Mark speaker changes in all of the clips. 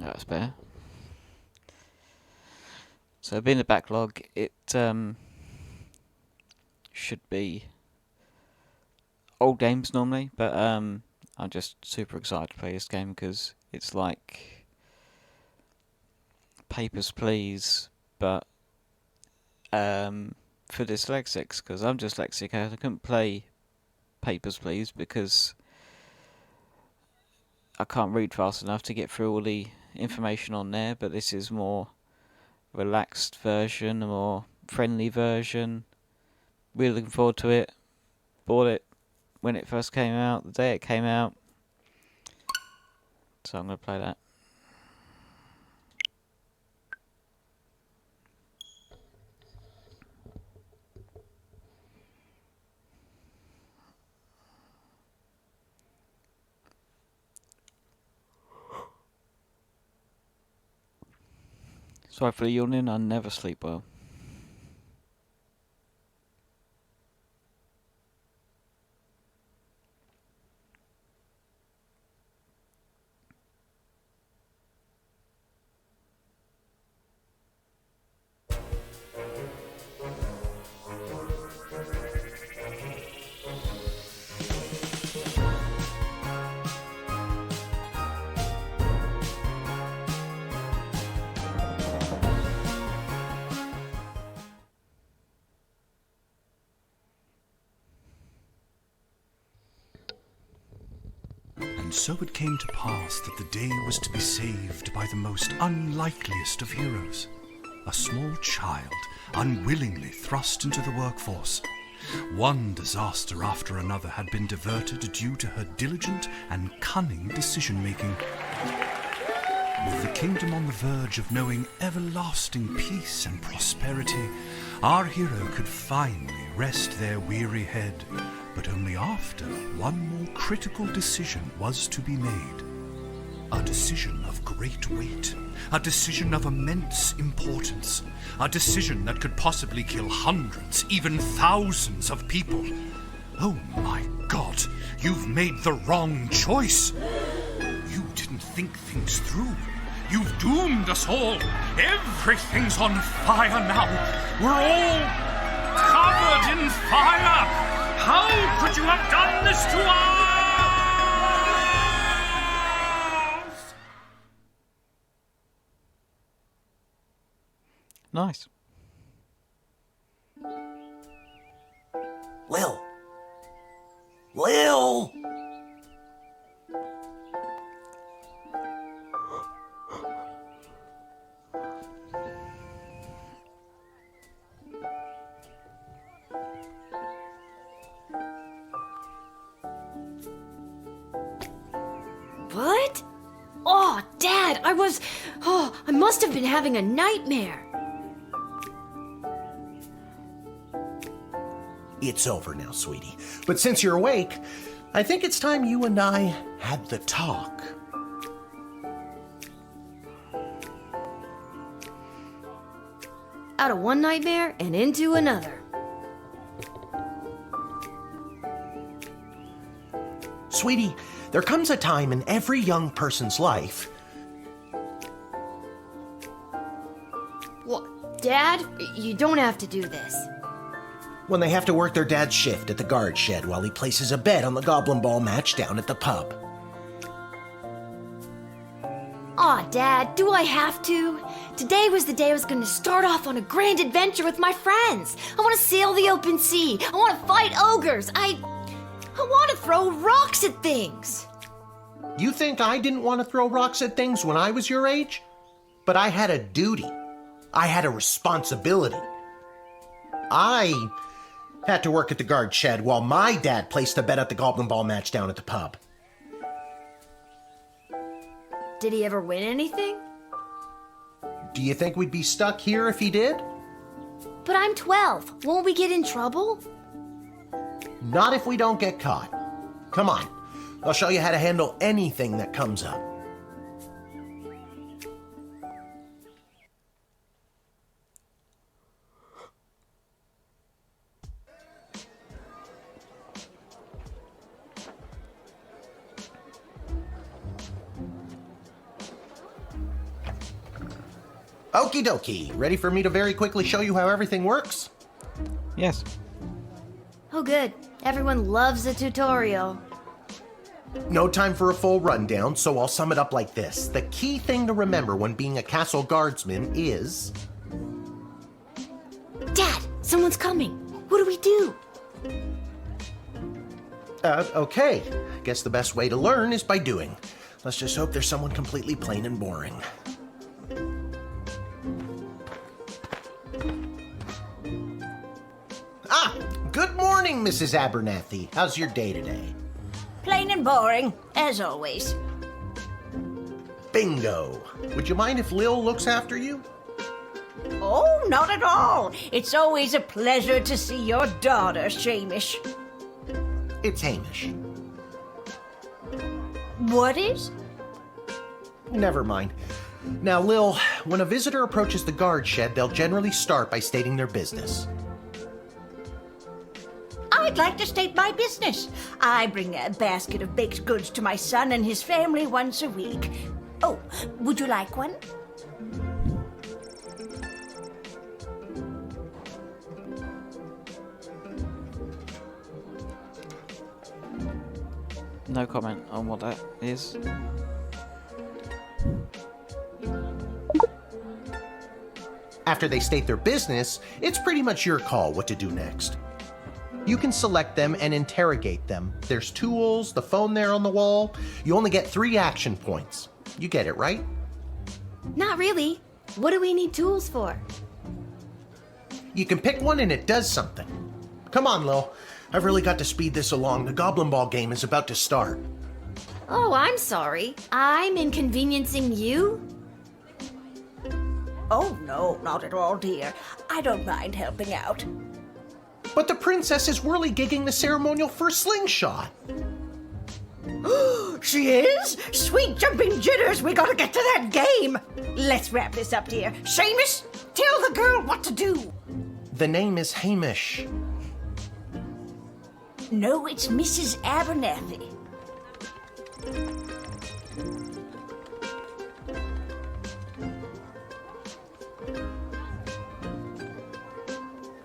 Speaker 1: That's better. So being a backlog, it should be old games normally, but I'm just super excited to play this game because it's like Papers, Please, but for dyslexics, because I'm dyslexic. I couldn't play Papers, Please because I can't read fast enough to get through all the information on there, but this is more relaxed version, a more friendly version. Really looking forward to it. Bought it when it first came out, the day it came out. So I'm going to play that. Sorry for the yawning, I never sleep well.
Speaker 2: And so it came to pass that the day was to be saved by the most unlikeliest of heroes, a small child unwillingly thrust into the workforce. One disaster after another had been diverted due to her diligent and cunning decision-making. With the kingdom on the verge of knowing everlasting peace and prosperity, our hero could finally rest their weary head, but only after one more critical decision was to be made. A decision of great weight, a decision of immense importance, a decision that could possibly kill hundreds, even thousands of people. Oh my God, you've made the wrong choice. You didn't think things through. You've doomed us all. Everything's on fire now. We're all covered in fire. How could you have done this to us?
Speaker 1: Nice.
Speaker 3: Lil! Lil!
Speaker 4: What? Oh, Dad, I must have been having a nightmare.
Speaker 3: It's over now, sweetie. But since you're awake, I think it's time you and I had the talk.
Speaker 4: Out of one nightmare and into another.
Speaker 3: Sweetie, there comes a time in every young person's life.
Speaker 4: What, Dad? You don't have to do this.
Speaker 3: When they have to work their dad's shift at the guard shed while he places a bet on the goblin ball match down at the pub.
Speaker 4: Aw, Dad, do I have to? Today was the day I was going to start off on a grand adventure with my friends. I want to sail the open sea. I want to fight ogres. I want to throw rocks at things.
Speaker 3: You think I didn't want to throw rocks at things when I was your age? But I had a duty. I had a responsibility. I had to work at the guard shed while my dad placed a bet at the goblin ball match down at the pub.
Speaker 4: Did he ever win anything?
Speaker 3: Do you think we'd be stuck here if he did?
Speaker 4: But I'm 12. Won't we get in trouble?
Speaker 3: Not if we don't get caught. Come on, I'll show you how to handle anything that comes up. Okie dokie. Ready for me to very quickly show you how everything works?
Speaker 1: Yes.
Speaker 4: Oh, good. Everyone loves a tutorial.
Speaker 3: No time for a full rundown, so I'll sum it up like this. The key thing to remember when being a castle guardsman is...
Speaker 4: Dad, someone's coming. What do we do?
Speaker 3: Okay. Guess the best way to learn is by doing. Let's just hope there's someone completely plain and boring. Ah! Good morning, Mrs. Abernathy. How's your day today?
Speaker 5: Plain and boring, as always.
Speaker 3: Bingo! Would you mind if Lil looks after you?
Speaker 5: Oh, not at all. It's always a pleasure to see your daughter, Shamish.
Speaker 3: It's Hamish.
Speaker 5: What is?
Speaker 3: Never mind. Now, Lil, when a visitor approaches the guard shed, they'll generally start by stating their business.
Speaker 5: I'd like to state my business. I bring a basket of baked goods to my son and his family once a week. Oh, would you like one?
Speaker 1: No comment on what that is.
Speaker 3: After they state their business, it's pretty much your call what to do next. You can select them and interrogate them. There's tools, the phone there on the wall. You only get 3 action points. You get it, right?
Speaker 4: Not really. What do we need tools for?
Speaker 3: You can pick one and it does something. Come on, Lil. I've really got to speed this along. The Goblin Ball game is about to start.
Speaker 4: Oh, I'm sorry. I'm inconveniencing you?
Speaker 5: Oh, no, not at all, dear. I don't mind helping out.
Speaker 3: But the princess is whirly-gigging the ceremonial for a slingshot.
Speaker 5: She is? Sweet jumping jitters, we gotta get to that game. Let's wrap this up, dear. Seamus, tell the girl what to do.
Speaker 3: The name is Hamish.
Speaker 5: No, it's Mrs. Abernathy.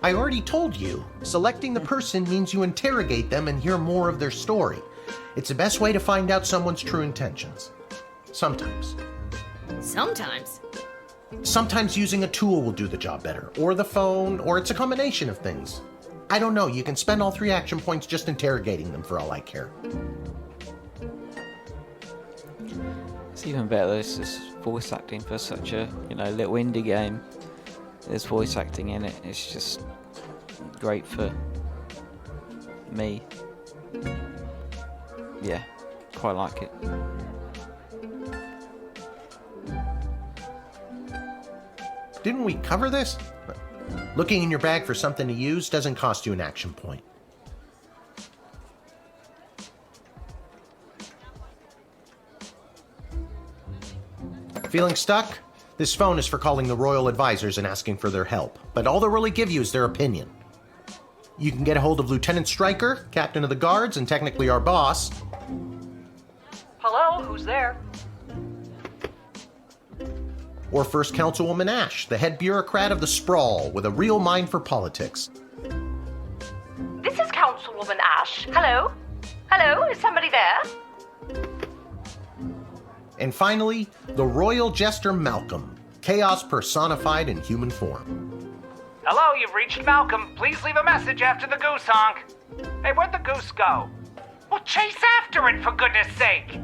Speaker 3: I already told you. Selecting the person means you interrogate them and hear more of their story. It's the best way to find out someone's true intentions. Sometimes.
Speaker 4: Sometimes.
Speaker 3: Sometimes using a tool will do the job better, or the phone, or it's a combination of things. I don't know, you can spend all 3 action points just interrogating them for all I care.
Speaker 1: It's even better this is voice acting for such a, little indie game. There's voice acting in it. It's just great for me. Yeah, quite like it.
Speaker 3: Didn't we cover this? Looking in your bag for something to use doesn't cost you an action point. Feeling stuck? This phone is for calling the royal advisors and asking for their help, but all they'll really give you is their opinion. You can get a hold of Lieutenant Stryker, captain of the guards, and technically our boss.
Speaker 6: Hello, who's there?
Speaker 3: Or First Councilwoman Ash, the head bureaucrat of the Sprawl, with a real mind for politics.
Speaker 6: This is Councilwoman Ash. Hello? Hello, is somebody there?
Speaker 3: And finally, the royal jester Malcolm, chaos personified in human form.
Speaker 7: Hello, you've reached Malcolm. Please leave a message after the goose honk. Hey, where'd the goose go? Well, chase after it, for goodness sake!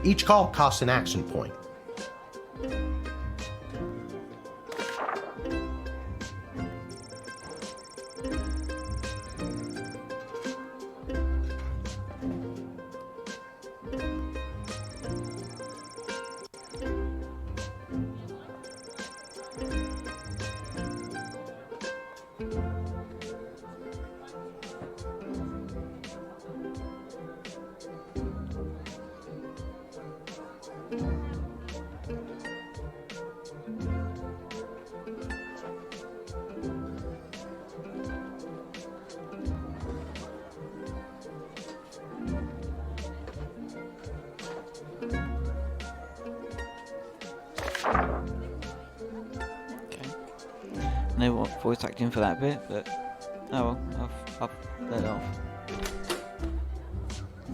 Speaker 3: Each call costs an action point.
Speaker 1: no voice acting for that bit, but oh well, I've let it off.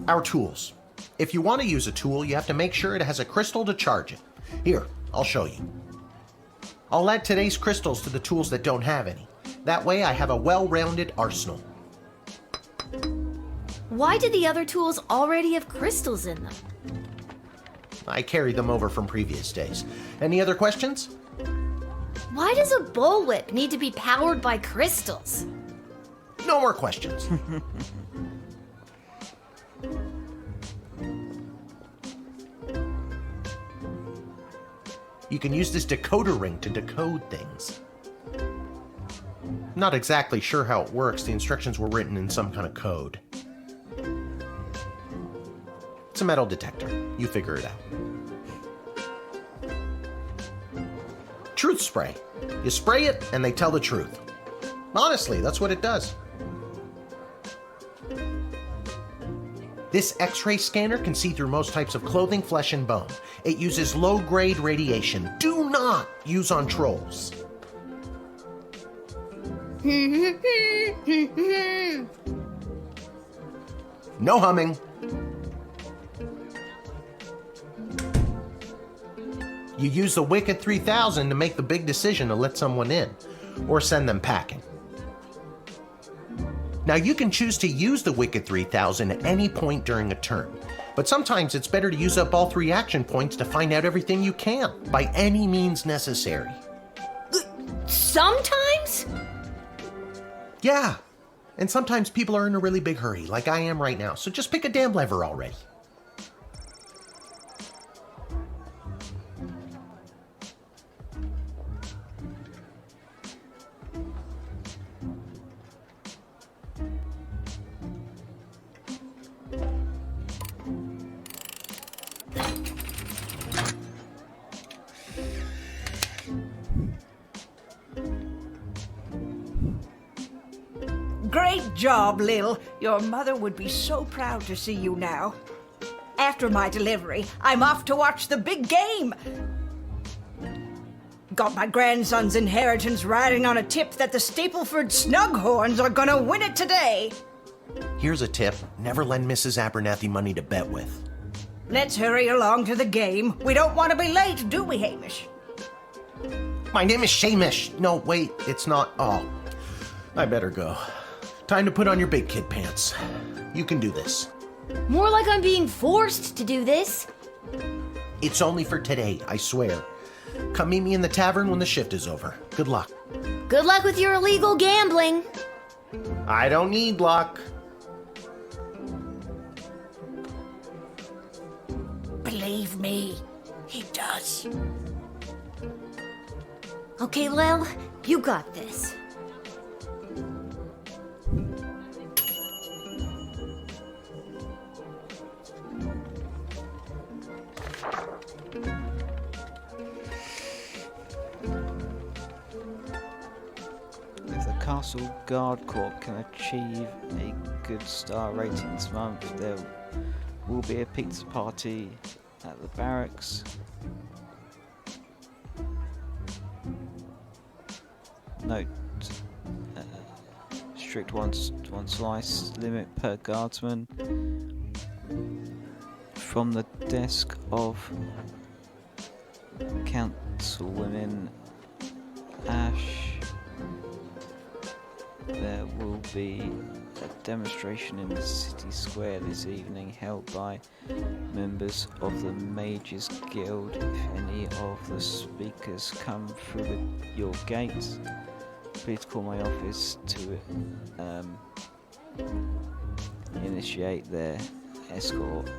Speaker 3: Our tools. If you want to use a tool, you have to make sure it has a crystal to charge it. Here, I'll show you. I'll add today's crystals to the tools that don't have any. That way I have a well-rounded arsenal.
Speaker 4: Why did the other tools already have crystals in them?
Speaker 3: I carried them over from previous days. Any other questions?
Speaker 4: Why does a bullwhip need to be powered by crystals?
Speaker 3: No more questions. You can use this decoder ring to decode things. Not exactly sure how it works. The instructions were written in some kind of code. It's a metal detector. You figure it out. Truth spray. You spray it and they tell the truth. Honestly, that's what it does. This X-ray scanner can see through most types of clothing, flesh, and bone. It uses low-grade radiation. Do not use on trolls. No humming. You use the Wicked 3000 to make the big decision to let someone in, or send them packing. Now you can choose to use the Wicked 3000 at any point during a turn, but sometimes it's better to use up all 3 action points to find out everything you can, by any means necessary.
Speaker 4: Sometimes?
Speaker 3: Yeah, and sometimes people are in a really big hurry, like I am right now, so just pick a damn lever already.
Speaker 5: Great job, Lil. Your mother would be so proud to see you now. After my delivery, I'm off to watch the big game. Got my grandson's inheritance riding on a tip that the Stapleford Snughorns are gonna win it today.
Speaker 3: Here's a tip. Never lend Mrs. Abernathy money to bet with.
Speaker 5: Let's hurry along to the game. We don't want to be late, do we, Hamish?
Speaker 3: My name is Shamish. No, wait, it's not. Oh, I better go. Time to put on your big kid pants. You can do this.
Speaker 4: More like I'm being forced to do this.
Speaker 3: It's only for today, I swear. Come meet me in the tavern when the shift is over. Good luck.
Speaker 4: Good luck with your illegal gambling.
Speaker 3: I don't need luck.
Speaker 5: Believe me, he does.
Speaker 4: Okay, Lil, you got this.
Speaker 1: If the Castle Guard Corps can achieve a good star rating this month, there will be a pizza party at the barracks. Note, strict one slice limit per guardsman. From the desk of Councilwoman Ash, there will be a demonstration in the city square this evening held by members of the Mages Guild. If any of the speakers come through your gates, please call my office to initiate their escort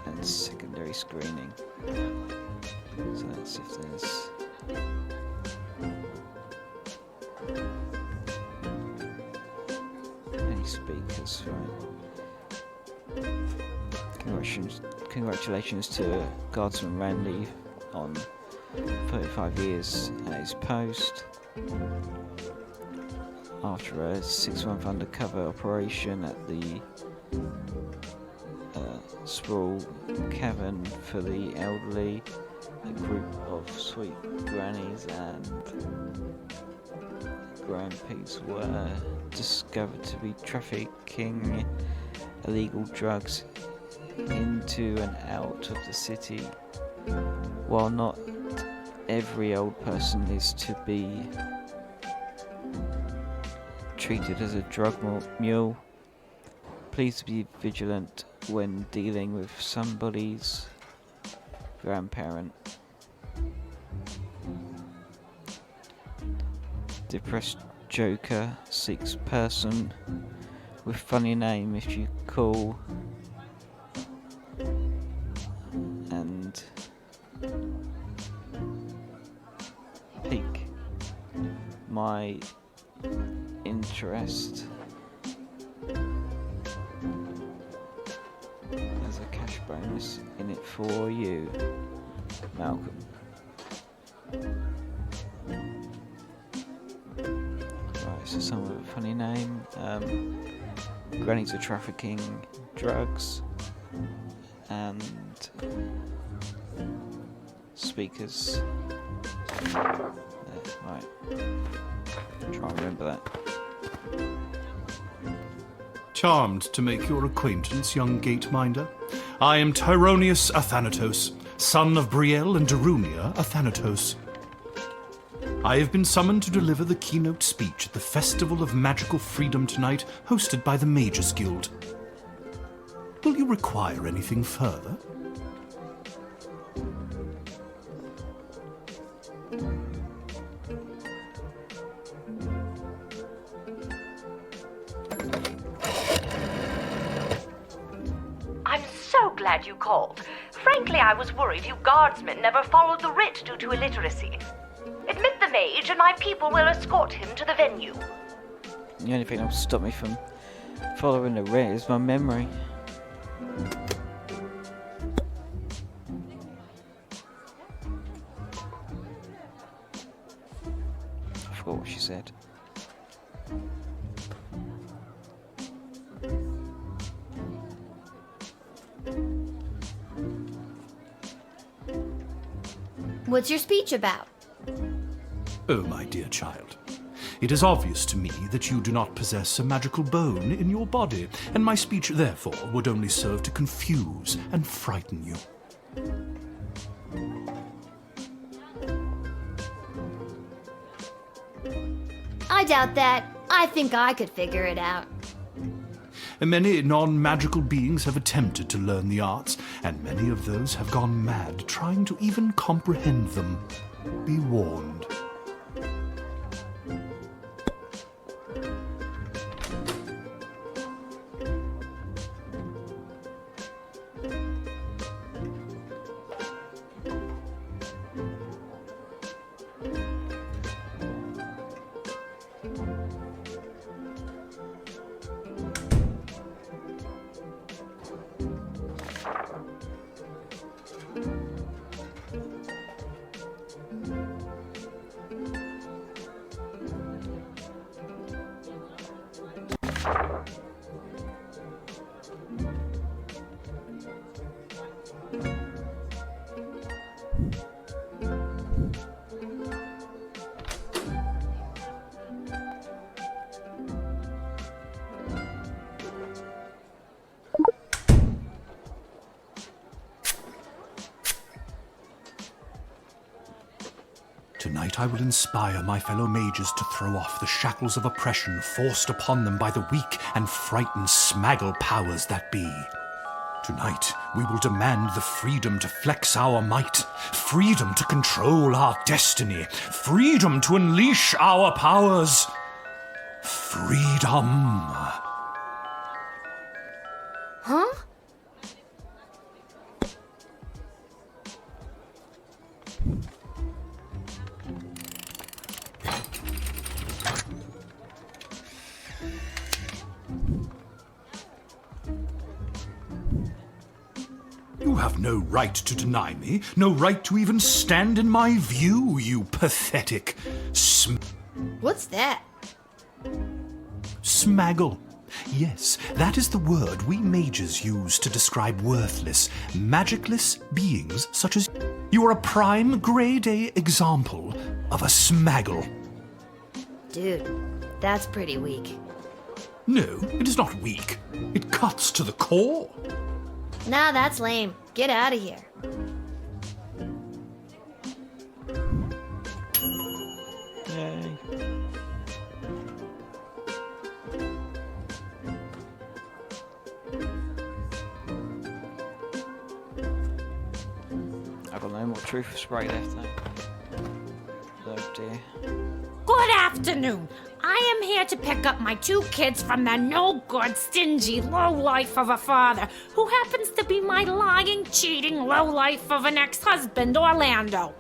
Speaker 1: and secondary screening. So that's if there's any speakers, right? Congratulations to Guardsman Randy on 35 years at his post. After a 6-month undercover operation at the Sprawl Cavern for the elderly, a group of sweet grannies and groupies were discovered to be trafficking illegal drugs into and out of the city. While not every old person is to be treated as a drug mule, please be vigilant when dealing with somebody's grandparent. Depressed Joker seeks person with funny name if you call, and pique my interest as a cash bonus in it for you, Malcolm. Right, so someone with a funny name. Grannies are trafficking drugs, and speakers. Right. Try and remember that.
Speaker 2: Charmed to make your acquaintance, young gateminder. I am Tyronius Athanatos, son of Brielle and Darunia Athanatos. I have been summoned to deliver the keynote speech at the Festival of Magical Freedom tonight, hosted by the Mages Guild. Will you require anything further?
Speaker 6: I'm so glad you called. Frankly, I was worried you guardsmen never followed the writ due to illiteracy. Admit the mage and my people will escort him to the venue.
Speaker 1: The only thing that will stop me from following the writ is my memory. I forgot what she said.
Speaker 4: What's your speech about?
Speaker 2: Oh, my dear child. It is obvious to me that you do not possess a magical bone in your body, and my speech, therefore, would only serve to confuse and frighten you.
Speaker 4: I doubt that. I think I could figure it out.
Speaker 2: Many non-magical beings have attempted to learn the arts, and many of those have gone mad trying to even comprehend them. Be warned. Tonight I will inspire my fellow mages to throw off the shackles of oppression forced upon them by the weak and frightened smaggle powers that be. Tonight we will demand the freedom to flex our might, freedom to control our destiny, freedom to unleash our powers. Freedom.
Speaker 4: Huh?
Speaker 2: You have no right to deny me, no right to even stand in my view, you pathetic
Speaker 4: What's that?
Speaker 2: smaggle. Yes, that is the word we mages use to describe worthless, magicless beings such as you are a prime grade A example of a smaggle.
Speaker 4: Dude, that's pretty weak.
Speaker 2: No, it is not weak. It cuts to the core.
Speaker 4: Nah, that's lame. Get out of here.
Speaker 1: Yay. I've got no more truth spray left though. Oh dear.
Speaker 8: Good afternoon. I am here to pick up my 2 kids from the no-good, stingy lowlife of a father who happens to be my lying, cheating lowlife of an ex-husband, Orlando.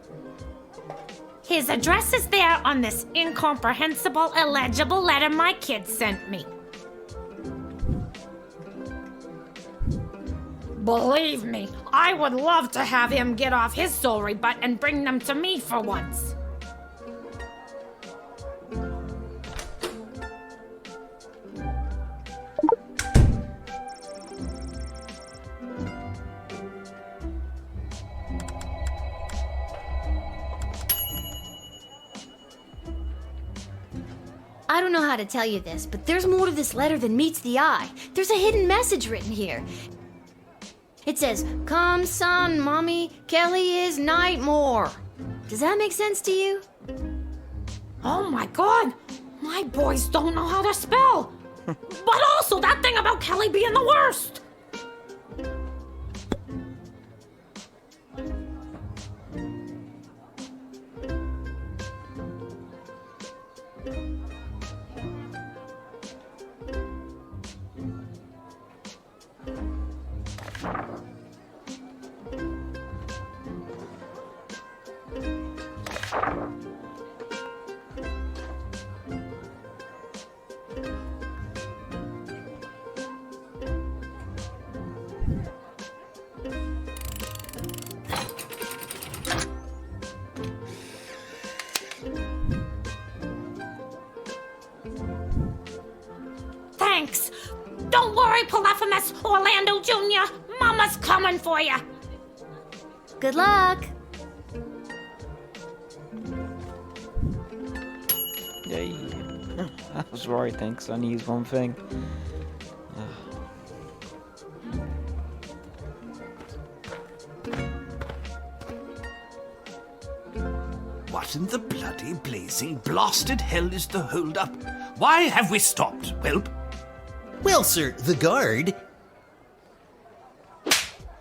Speaker 8: His address is there on this incomprehensible, illegible letter my kids sent me. Believe me, I would love to have him get off his sorry butt and bring them to me for once.
Speaker 4: I don't know how to tell you this, but there's more to this letter than meets the eye. There's a hidden message written here. It says, "Come, son, mommy, Kelly is night more." Does that make sense to you?
Speaker 8: Oh my god! My boys don't know how to spell! But also that thing about Kelly being the worst! Thanks! Don't worry, Polyphemus Orlando Jr. Mama's coming for you!
Speaker 4: Good luck.
Speaker 1: Yay. I was worried then, 'cause I only used one thing.
Speaker 2: What in the bloody blazing blasted hell is the hold-up? Why have we stopped, whelp?
Speaker 3: Well, sir, the guard.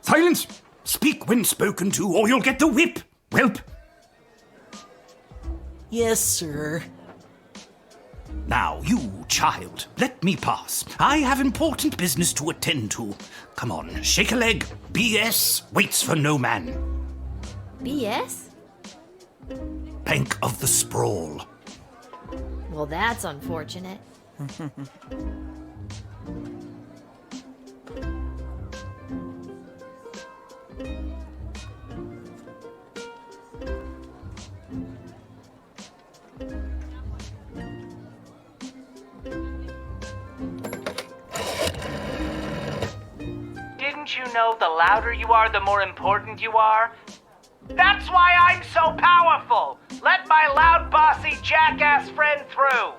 Speaker 2: Silence! Speak when spoken to, or you'll get the whip, whelp!
Speaker 3: Yes, sir.
Speaker 2: Now, you child, let me pass. I have important business to attend to. Come on, shake a leg. BS waits for no man.
Speaker 4: BS?
Speaker 2: Bank of the Sprawl.
Speaker 4: Well, that's unfortunate.
Speaker 7: Didn't you know the louder you are, the more important you are? That's why I'm so powerful! Let my loud, bossy, jackass friend through!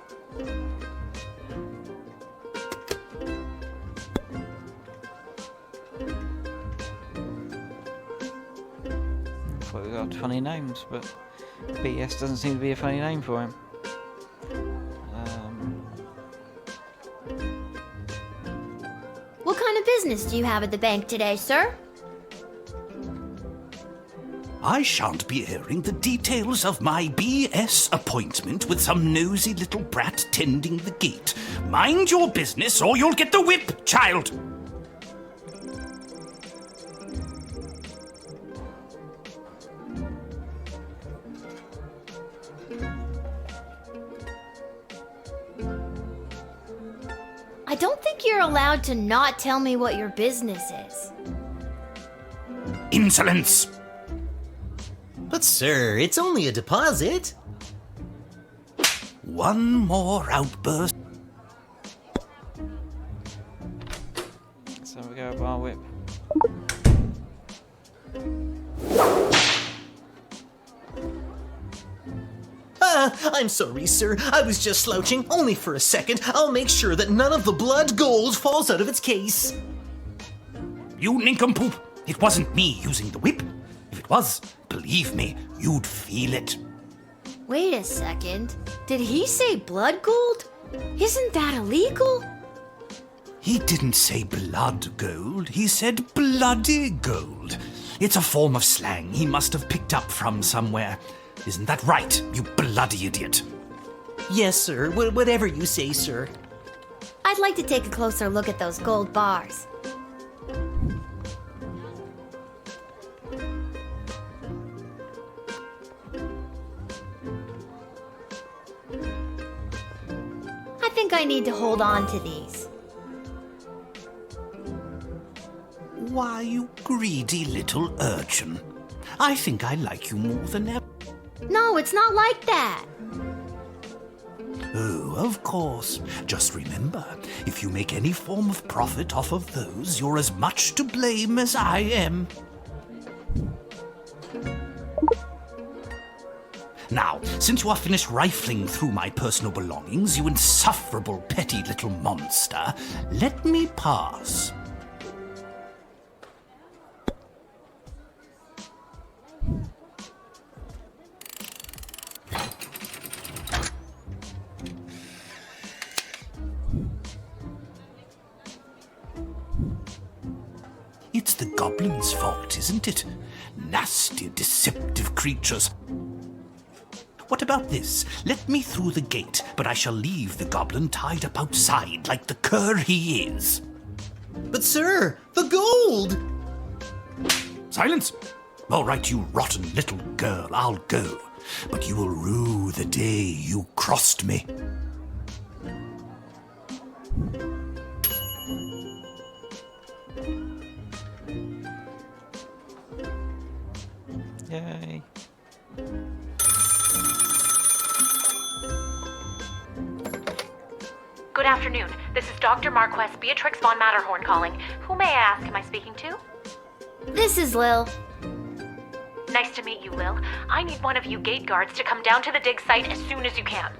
Speaker 1: I thought we got funny names, but BS doesn't seem to be a funny name for him.
Speaker 4: What kind of business do you have at the bank today, sir?
Speaker 2: I shan't be airing the details of my BS appointment with some nosy little brat tending the gate. Mind your business or you'll get the whip, child!
Speaker 4: I don't think you're allowed to not tell me what your business is.
Speaker 2: Insolence!
Speaker 3: But, sir, it's only a deposit.
Speaker 2: One more outburst.
Speaker 1: So we go bar whip.
Speaker 3: I'm sorry, sir. I was just slouching, only for a second. I'll make sure that none of the blood gold falls out of its case.
Speaker 2: You nincompoop! It wasn't me using the whip. If it was, believe me, you'd feel it.
Speaker 4: Wait a second. Did he say blood gold? Isn't that illegal?
Speaker 2: He didn't say blood gold, he said bloody gold. It's a form of slang he must have picked up from somewhere. Isn't that right, you bloody idiot?
Speaker 3: Yes, sir. Whatever you say, sir.
Speaker 4: I'd like to take a closer look at those gold bars. I think I need to hold on to these.
Speaker 2: Why, you greedy little urchin. I think I like you more than ever.
Speaker 4: No, it's not like that.
Speaker 2: Oh, of course. Just remember, if you make any form of profit off of those, you're as much to blame as I am. Now, since you are finished rifling through my personal belongings, you insufferable petty little monster, let me pass. It's the goblins' fault, isn't it? Nasty, deceptive creatures. What about this? Let me through the gate, but I shall leave the goblin tied up outside like the cur he is.
Speaker 3: But, sir, the gold!
Speaker 2: Silence! All right, you rotten little girl, I'll go. But you will rue the day you crossed me.
Speaker 1: Yay.
Speaker 6: Good afternoon. This is Dr. Marquess Beatrix von Matterhorn calling. Who may I ask am I speaking to?
Speaker 4: This is Lil.
Speaker 6: Nice to meet you, Lil. I need one of you gate guards to come down to the dig site as soon as you can.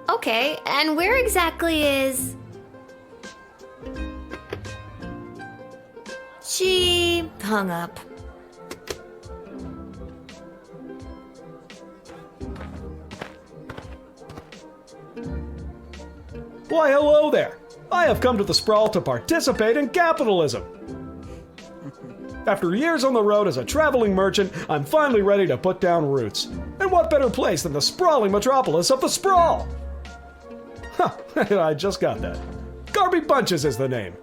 Speaker 4: Okay, and where exactly is... She hung up.
Speaker 9: Why, hello there. I have come to the Sprawl to participate in capitalism. After years on the road as a traveling merchant, I'm finally ready to put down roots. And what better place than the sprawling metropolis of the Sprawl? Huh, I just got that. Garby Bunches is the name.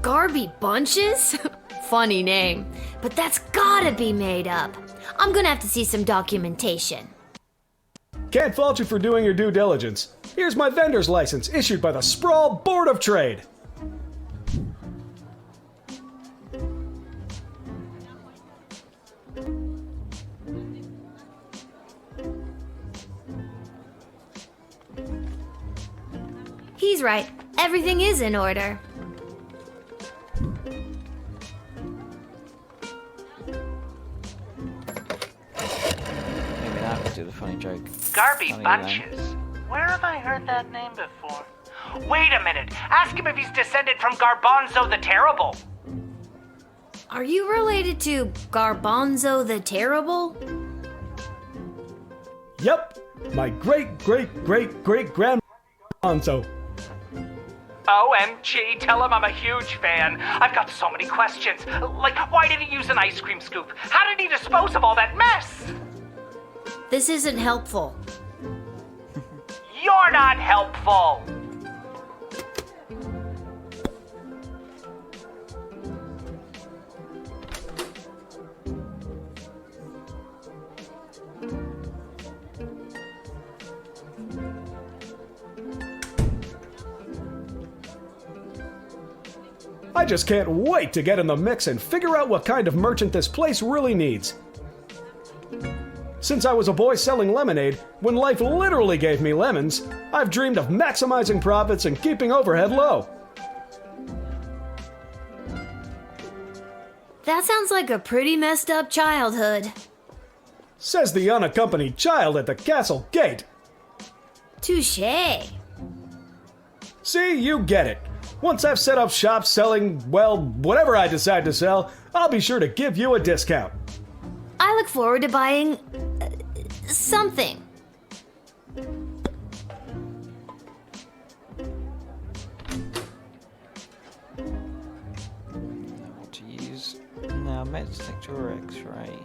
Speaker 4: Garby Bunches? Funny name. But that's gotta be made up. I'm gonna have to see some documentation.
Speaker 9: Can't fault you for doing your due diligence. Here's my vendor's license issued by the Sprawl Board of Trade.
Speaker 4: He's right. Everything is in order.
Speaker 1: Maybe I have to do the funny joke.
Speaker 7: Garby
Speaker 1: Funny
Speaker 7: Bunches. Where have I heard that name before? Wait a minute. Ask him if he's descended from Garbanzo the Terrible.
Speaker 4: Are you related to Garbanzo the Terrible?
Speaker 9: Yep, my great-great-great-great-grandma Garbanzo.
Speaker 7: OMG, tell him I'm a huge fan. I've got so many questions. Like, why did he use an ice cream scoop? How did he dispose of all that mess?
Speaker 4: This isn't helpful.
Speaker 7: You're not helpful.
Speaker 9: I just can't wait to get in the mix and figure out what kind of merchant this place really needs. Since I was a boy selling lemonade, when life literally gave me lemons, I've dreamed of maximizing profits and keeping overhead low.
Speaker 4: That sounds like a pretty messed up childhood.
Speaker 9: Says the unaccompanied child at the castle gate.
Speaker 4: Touché.
Speaker 9: See, you get it. Once I've set up shop selling, well, whatever I decide to sell, I'll be sure to give you a discount.
Speaker 4: I look forward to buying something.
Speaker 1: What to use now? Metal detector or X-ray?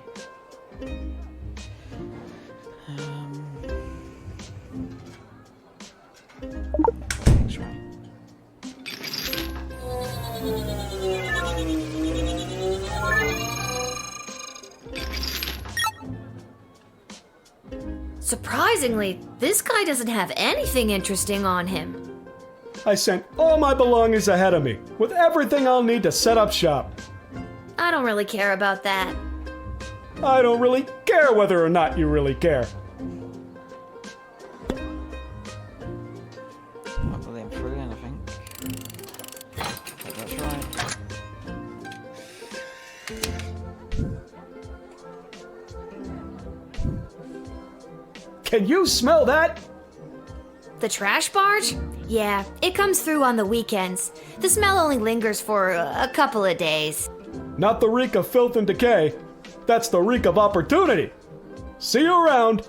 Speaker 1: X-ray.
Speaker 4: Surprisingly, this guy doesn't have anything interesting on him.
Speaker 9: I sent all my belongings ahead of me, with everything I'll need to set up shop.
Speaker 4: I don't really care about that.
Speaker 9: I don't really care whether or not you really care.
Speaker 1: I'll put them through then, I think. That's right.
Speaker 9: Can you smell that?
Speaker 4: The trash barge? Yeah, it comes through on the weekends. The smell only lingers for a couple of days.
Speaker 9: Not the reek of filth and decay. That's the reek of opportunity. See you around.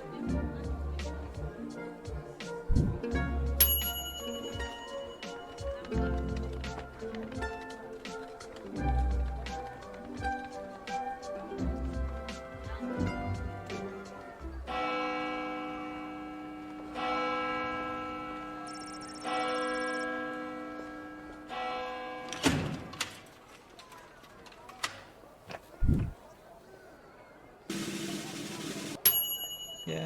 Speaker 1: Yay.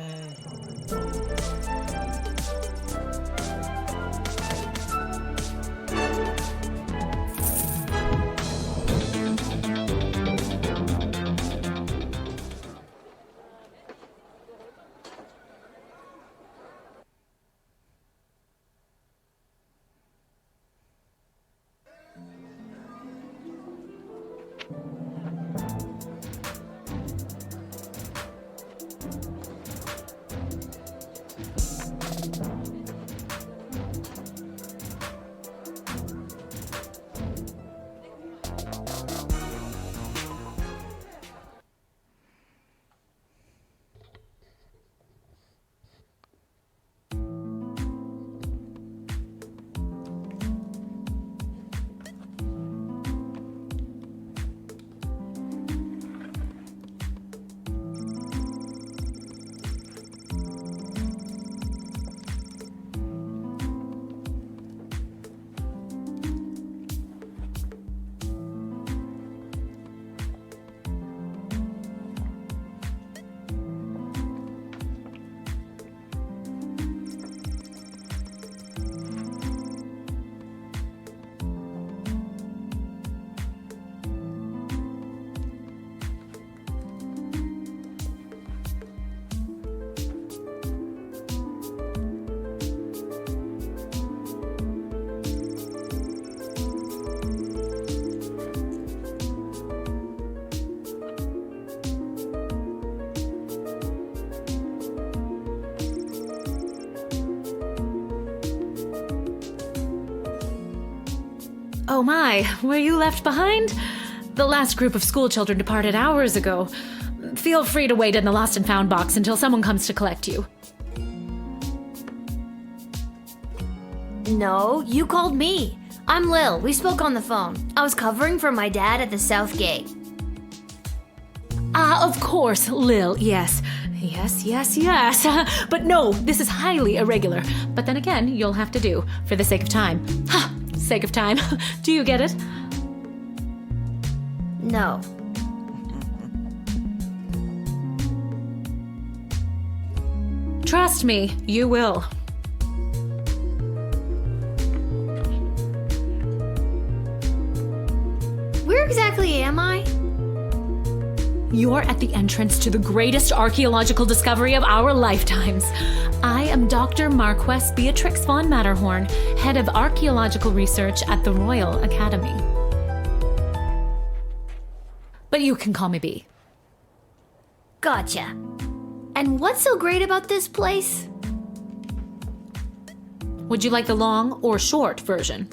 Speaker 10: Oh my, were you left behind? The last group of school children departed hours ago. Feel free to wait in the lost and found box until someone comes to collect you.
Speaker 4: No, you called me. I'm Lil. We spoke on the phone. I was covering for my dad at the South Gate.
Speaker 10: Ah, of course, Lil, yes. Yes. But no, this is highly irregular. But then again, you'll have to do, for the sake of time. Ha! Sake of time. Do you get it?
Speaker 4: No.
Speaker 10: Trust me, you will.
Speaker 4: Where exactly am I?
Speaker 10: You're at the entrance to the greatest archaeological discovery of our lifetimes. I am Dr. Marquess Beatrix von Matterhorn, head of archaeological research at the Royal Academy. But you can call me B.
Speaker 4: Gotcha. And what's so great about this place?
Speaker 10: Would you like the long or short version?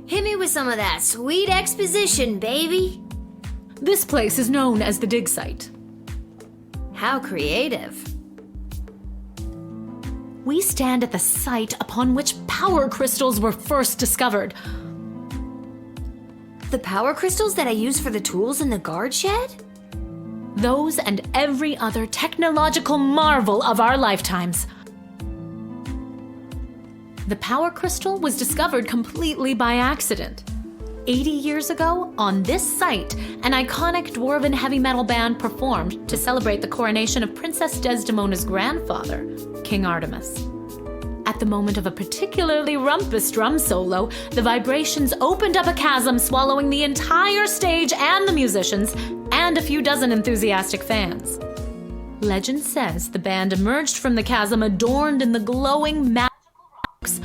Speaker 4: Hit me with some of that sweet exposition, baby.
Speaker 10: This place is known as the dig site.
Speaker 4: How creative.
Speaker 10: We stand at the site upon which power crystals were first discovered.
Speaker 4: The power crystals that I use for the tools in the guard shed?
Speaker 10: Those and every other technological marvel of our lifetimes. The power crystal was discovered completely by accident. 80 years ago, on this site, an iconic dwarven heavy metal band performed to celebrate the coronation of Princess Desdemona's grandfather, King Artemis. At the moment of a particularly rumpus drum solo, the vibrations opened up a chasm, swallowing the entire stage and the musicians, and a few dozen enthusiastic fans. Legend says the band emerged from the chasm adorned in the glowing magical rocks,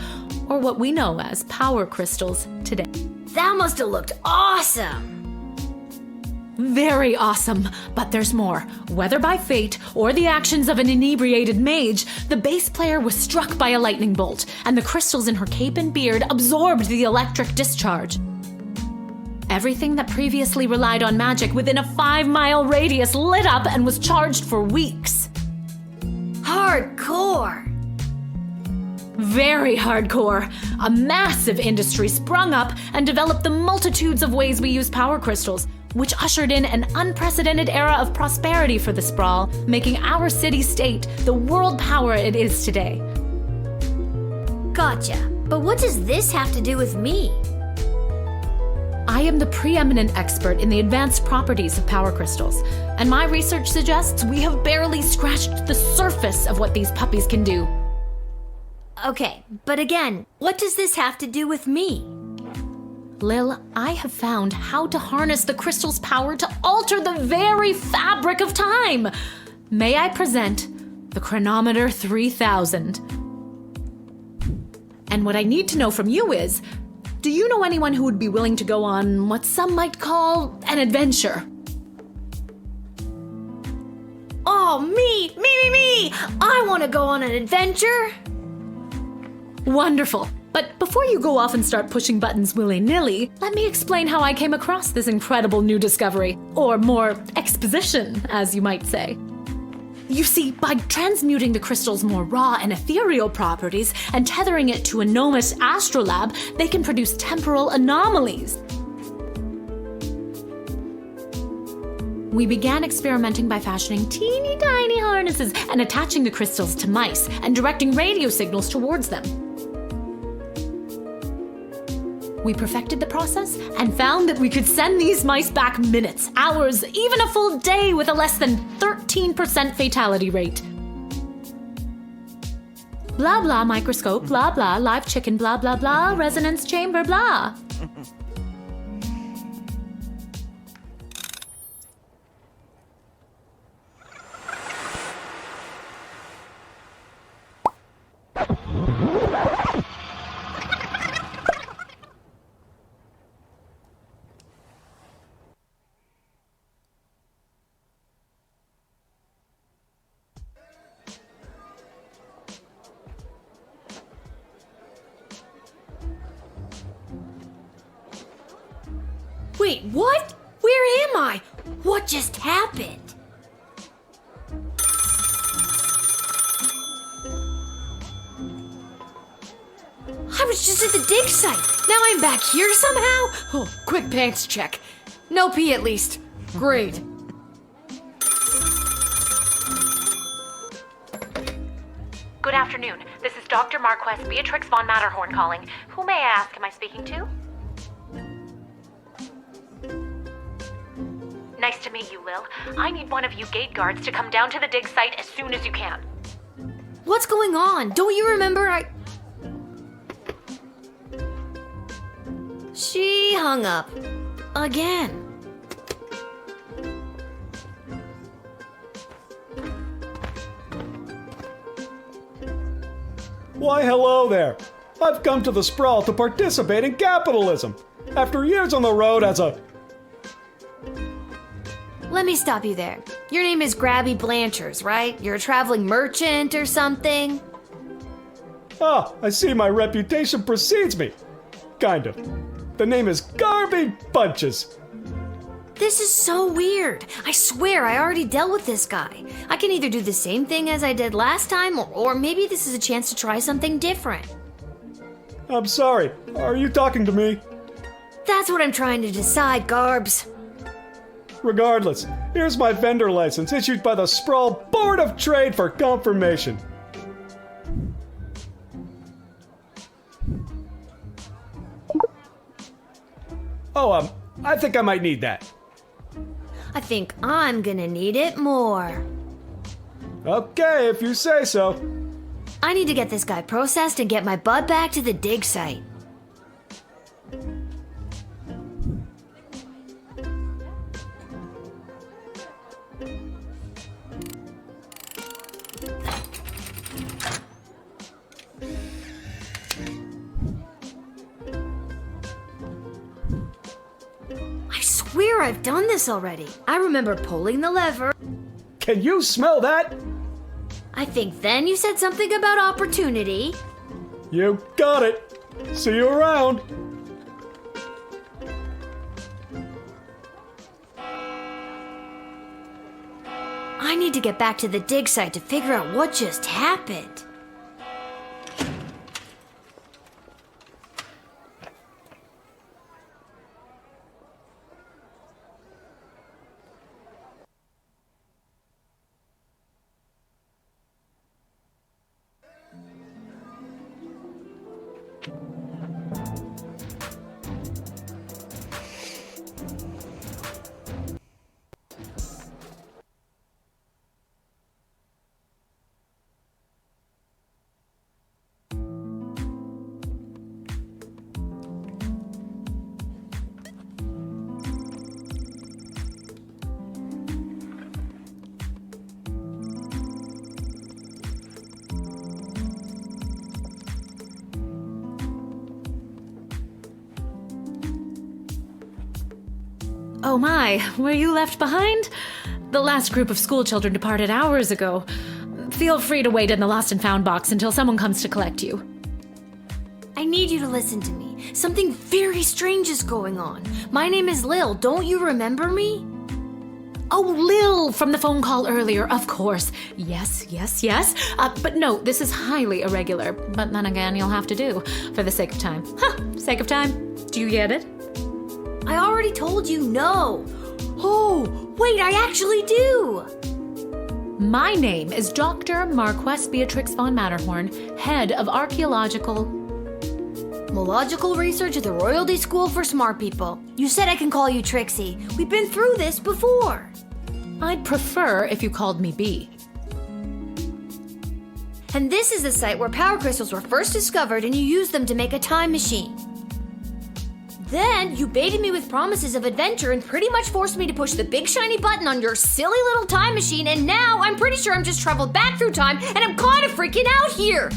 Speaker 10: or what we know as power crystals today.
Speaker 4: That must have looked awesome!
Speaker 10: Very awesome, but there's more. Whether by fate or the actions of an inebriated mage, the bass player was struck by a lightning bolt, and the crystals in her cape and beard absorbed the electric discharge. Everything that previously relied on magic within a 5-mile radius lit up and was charged for weeks.
Speaker 4: Hardcore!
Speaker 10: Very hardcore. A massive industry sprung up and developed the multitudes of ways we use power crystals, which ushered in an unprecedented era of prosperity for the sprawl, making our city-state the world power it is today.
Speaker 4: Gotcha. But what does this have to do with me?
Speaker 10: I am the preeminent expert in the advanced properties of power crystals, and my research suggests we have barely scratched the surface of what these puppies can do.
Speaker 4: Okay, but again, what does this have to do with me?
Speaker 10: Lil, I have found how to harness the crystal's power to alter the very fabric of time. May I present the Chronometer 3000? And what I need to know from you is, do you know anyone who would be willing to go on what some might call an adventure?
Speaker 4: Oh, me! I want to go on an adventure!
Speaker 10: Wonderful. But before you go off and start pushing buttons willy-nilly, let me explain how I came across this incredible new discovery, or more exposition, as you might say. You see, by transmuting the crystal's more raw and ethereal properties and tethering it to a gnomish astrolabe, they can produce temporal anomalies. We began experimenting by fashioning teeny tiny harnesses and attaching the crystals to mice and directing radio signals towards them. We perfected the process and found that we could send these mice back minutes, hours, even a full day with a less than 13% fatality rate. Blah blah microscope, blah blah live chicken, blah blah blah resonance chamber, blah.
Speaker 4: Wait, what? Where am I? What just happened? I was just at the dig site. Now I'm back here somehow? Oh, quick pants check. No pee at least. Great.
Speaker 6: Good afternoon. This is Dr. Marquess Beatrix von Matterhorn calling. Who may I ask am I speaking to? Nice to meet you, Lil. I need one of you gate guards to come down to the dig site as soon as you can.
Speaker 4: What's going on? Don't you remember She hung up. Again.
Speaker 9: Why, hello there. I've come to the Sprawl to participate in capitalism. After years on the road as a...
Speaker 4: Let me stop you there. Your name is Grabby Blanchers, right? You're a traveling merchant or something?
Speaker 9: Ah, I see my reputation precedes me. Kind of. The name is Garby Bunches.
Speaker 4: This is so weird. I swear I already dealt with this guy. I can either do the same thing as I did last time, or maybe this is a chance to try something different.
Speaker 9: I'm sorry. Are you talking to me?
Speaker 4: That's what I'm trying to decide, Garbs.
Speaker 9: Regardless, here's my vendor license issued by the Sprawl Board of Trade for confirmation. Oh, I think I might need that.
Speaker 4: I think I'm gonna need it more.
Speaker 9: Okay, if you say so.
Speaker 4: I need to get this guy processed and get my butt back to the dig site. I swear I've done this already. I remember pulling the lever.
Speaker 9: Can you smell that?
Speaker 4: I think then you said something about opportunity.
Speaker 9: You got it. See you around.
Speaker 4: I need to get back to the dig site to figure out what just happened.
Speaker 10: Oh my, were you left behind? The last group of school children departed hours ago. Feel free to wait in the lost and found box until someone comes to collect you.
Speaker 4: I need you to listen to me. Something very strange is going on. My name is Lil. Don't you remember me?
Speaker 10: Oh, Lil, from the phone call earlier, of course. Yes. But no, this is highly irregular. But then again, you'll have to do, for the sake of time. Sake of time. Do you get it?
Speaker 4: I already told you no. Oh, wait, I actually do.
Speaker 10: My name is Dr. Marquess Beatrix von Matterhorn, head of archaeological
Speaker 4: research at the Royalty School for Smart People. You said I can call you Trixie. We've been through this before.
Speaker 10: I'd prefer if you called me B.
Speaker 4: And this is the site where power crystals were first discovered and you used them to make a time machine. Then you baited me with promises of adventure and pretty much forced me to push the big shiny button on your silly little time machine, and now I'm pretty sure I'm just traveled back through time and I'm kind of freaking out here.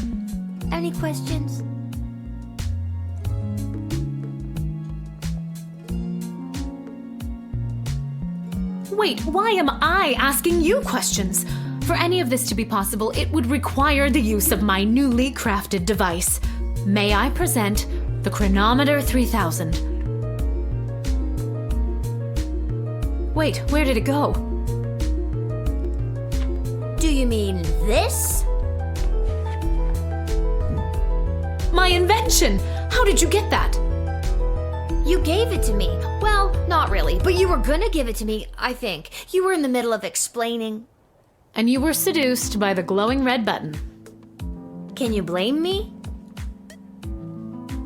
Speaker 4: Any questions?
Speaker 10: Wait, why am I asking you questions? For any of this to be possible, it would require the use of my newly crafted device. May I present the Chronometer 3000. Wait, where did it go?
Speaker 4: Do you mean this?
Speaker 10: My invention! How did you get that?
Speaker 4: You gave it to me. Well, not really, but you were gonna give it to me, I think. You were in the middle of explaining.
Speaker 10: And you were seduced by the glowing red button.
Speaker 4: Can you blame me?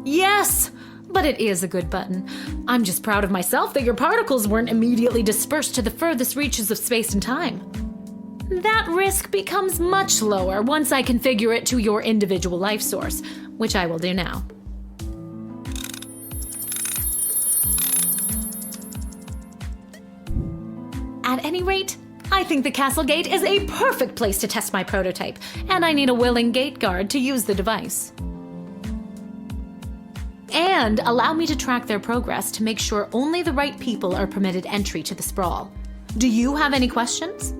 Speaker 10: Yes, but it is a good button. I'm just proud of myself that your particles weren't immediately dispersed to the furthest reaches of space and time. That risk becomes much lower once I configure it to your individual life source, which I will do now. At any rate, I think the castle gate is a perfect place to test my prototype, and I need a willing gate guard to use the device. And allow me to track their progress to make sure only the right people are permitted entry to the sprawl. Do you have any questions?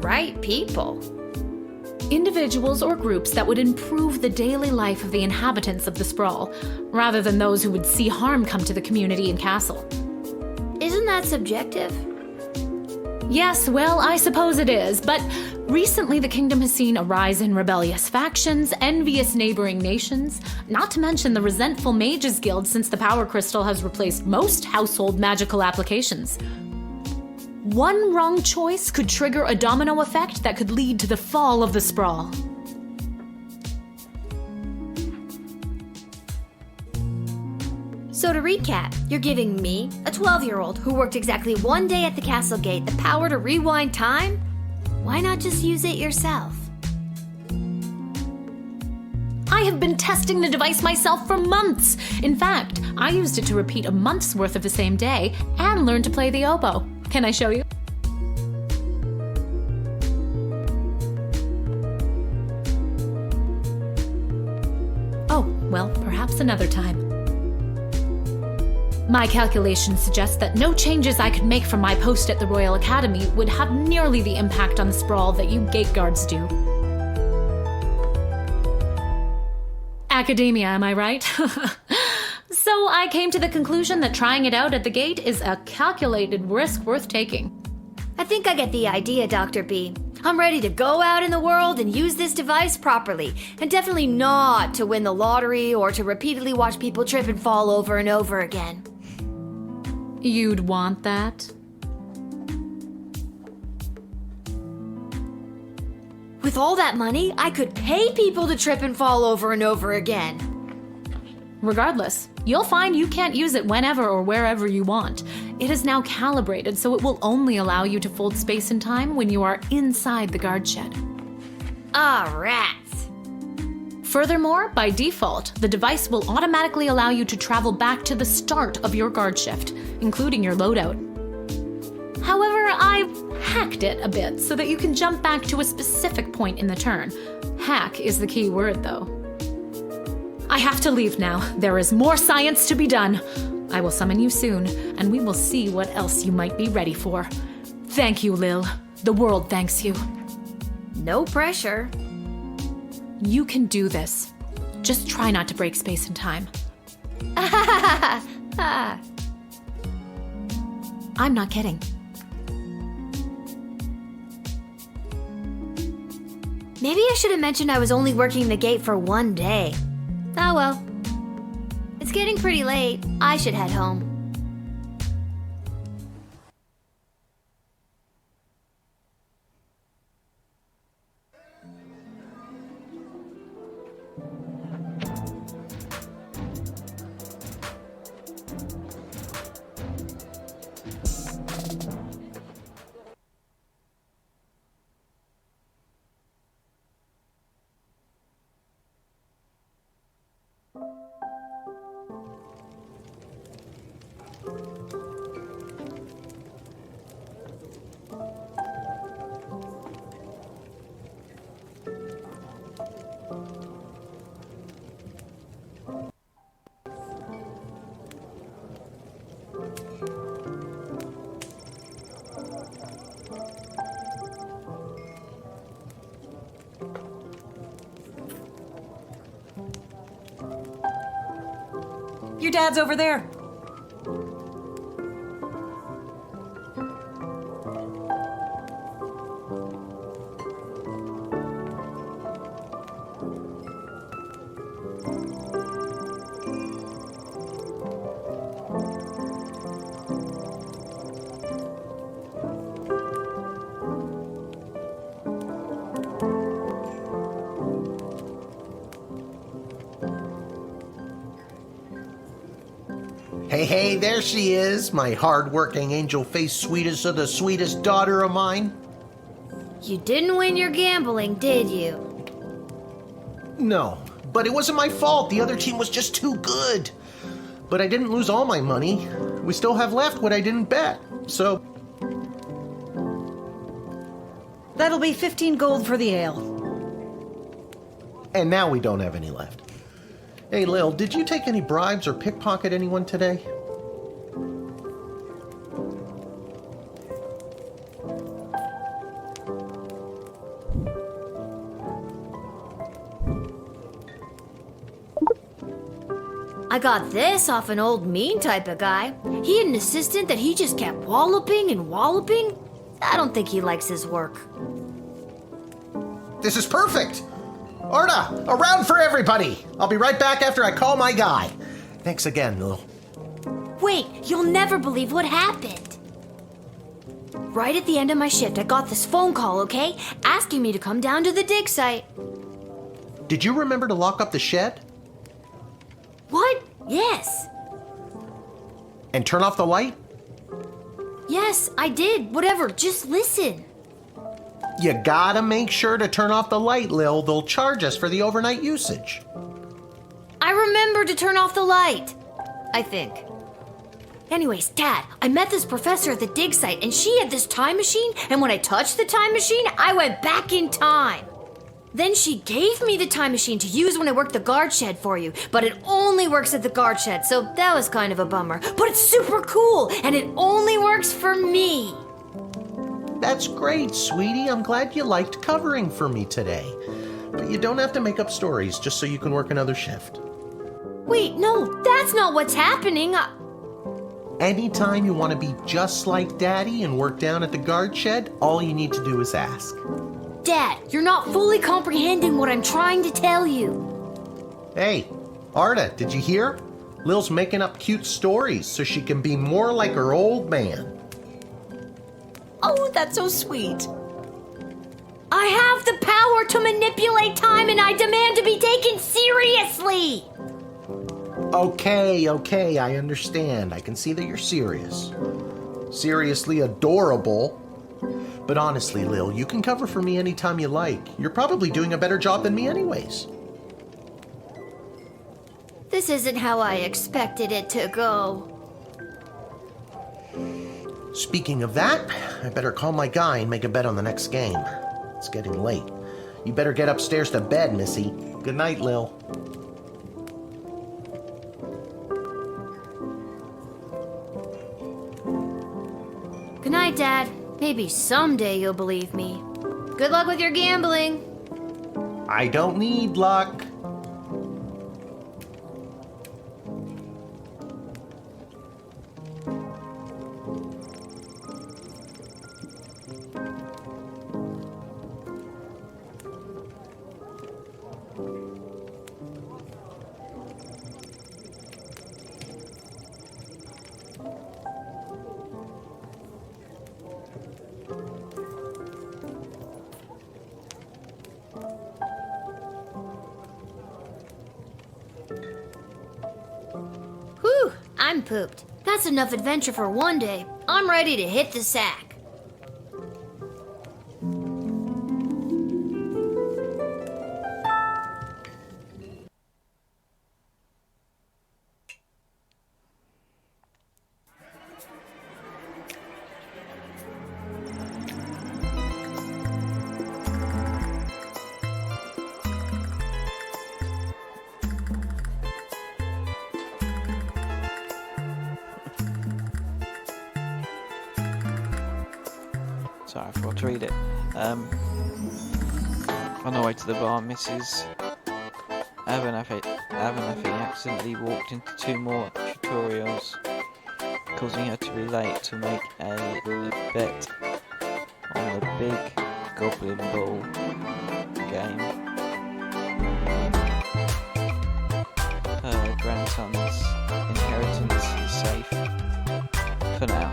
Speaker 4: Right people.
Speaker 10: Individuals or groups that would improve the daily life of the inhabitants of the sprawl, rather than those who would see harm come to the community and castle.
Speaker 4: Isn't that subjective?
Speaker 10: Yes, well, I suppose it is, but recently the kingdom has seen a rise in rebellious factions, envious neighboring nations, not to mention the resentful Mages Guild since the Power Crystal has replaced most household magical applications. One wrong choice could trigger a domino effect that could lead to the fall of the sprawl.
Speaker 4: So to recap, you're giving me, a 12-year-old who worked exactly 1 day at the castle gate, the power to rewind time? Why not just use it yourself?
Speaker 10: I have been testing the device myself for months. In fact, I used it to repeat a month's worth of the same day and learn to play the oboe. Can I show you? Oh, well, perhaps another time. My calculations suggest that no changes I could make from my post at the Royal Academy would have nearly the impact on the sprawl that you gate guards do. Academia, am I right? So I came to the conclusion that trying it out at the gate is a calculated risk worth taking.
Speaker 4: I think I get the idea, Dr. B. I'm ready to go out in the world and use this device properly, and definitely not to win the lottery or to repeatedly watch people trip and fall over and over again.
Speaker 10: You'd want that?
Speaker 4: With all that money, I could pay people to trip and fall over and over again.
Speaker 10: Regardless, you'll find you can't use it whenever or wherever you want. It is now calibrated, so it will only allow you to fold space and time when you are inside the guard shed.
Speaker 4: Ah, rats.
Speaker 10: Furthermore, by default, the device will automatically allow you to travel back to the start of your guard shift, including your loadout. However, I've hacked it a bit so that you can jump back to a specific point in the turn. Hack is the key word, though. I have to leave now. There is more science to be done. I will summon you soon, and we will see what else you might be ready for. Thank you, Lil. The world thanks you.
Speaker 4: No pressure.
Speaker 10: You can do this. Just try not to break space and time. I'm not kidding.
Speaker 4: Maybe I should have mentioned I was only working the gate for 1 day. Oh well. It's getting pretty late. I should head home.
Speaker 11: Your dad's over there.
Speaker 3: Hey, there she is, my hard-working, angel-faced sweetest of the sweetest daughter of mine.
Speaker 4: You didn't win your gambling, did you?
Speaker 3: No, but it wasn't my fault. The other team was just too good. But I didn't lose all my money. We still have left what I didn't bet, so...
Speaker 11: That'll be 15 gold for the ale.
Speaker 3: And now we don't have any left. Hey, Lil, did you take any bribes or pickpocket anyone today?
Speaker 4: I got this off an old mean type of guy. He had an assistant that he just kept walloping and walloping. I don't think he likes his work.
Speaker 3: This is perfect. Arda, a round for everybody. I'll be right back after I call my guy. Thanks again, Lil.
Speaker 4: Wait, you'll never believe what happened. Right at the end of my shift, I got this phone call, okay? Asking me to come down to the dig site.
Speaker 3: Did you remember to lock up the shed?
Speaker 4: What? Yes.
Speaker 3: And turn off the light?
Speaker 4: Yes, I did. Whatever, just listen.
Speaker 3: You gotta make sure to turn off the light, Lil. They'll charge us for the overnight usage.
Speaker 4: I remembered to turn off the light. I think. Anyways, Dad, I met this professor at the dig site, and she had this time machine, and when I touched the time machine, I went back in time. Then she gave me the time machine to use when I worked the guard shed for you, but it only works at the guard shed, so that was kind of a bummer. But it's super cool, and it only works for me.
Speaker 3: That's great, sweetie. I'm glad you liked covering for me today. But you don't have to make up stories just so you can work another shift.
Speaker 4: Wait, no, that's not what's happening.
Speaker 3: Anytime you want to be just like Daddy and work down at the guard shed, all you need to do is ask.
Speaker 4: Dad, you're not fully comprehending what I'm trying to tell you.
Speaker 3: Hey, Arda, did you hear? Lil's making up cute stories so she can be more like her old man.
Speaker 11: Oh, that's so sweet.
Speaker 4: I have the power to manipulate time, and I demand to be taken seriously.
Speaker 3: Okay, I understand. I can see that you're serious. Seriously adorable. But honestly, Lil, you can cover for me anytime you like. You're probably doing a better job than me anyways.
Speaker 4: This isn't how I expected it to go.
Speaker 3: Speaking of that, I better call my guy and make a bet on the next game. It's getting late. You better get upstairs to bed, Missy. Good night, Lil.
Speaker 4: Good night, Dad. Maybe someday you'll believe me. Good luck with your gambling.
Speaker 3: I don't need luck.
Speaker 4: Whew, I'm pooped. That's enough adventure for one day. I'm ready to hit the sack.
Speaker 1: Sorry, I forgot to read it. On the way to the bar, Mrs. Abernathy accidentally walked into two more tutorials, causing her to be late to make a bet on the big Goblin Ball game. Her grandson's inheritance is safe for now.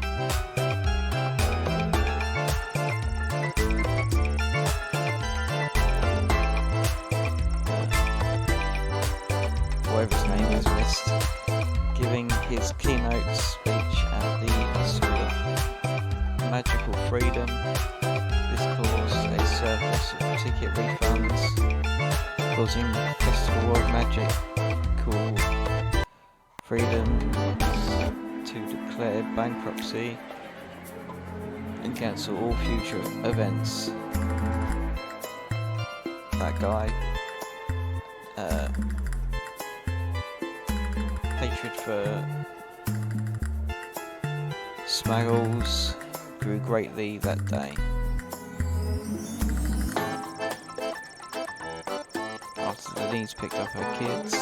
Speaker 1: Whatever his name is, missed giving his keynote speech at the School of Magical Freedom. This caused a surplus of ticket refunds, causing Festival of Magical Freedom to declare bankruptcy and cancel all future events. That guy, hatred for Smaggles grew greatly that day. After Denise picked up her kids,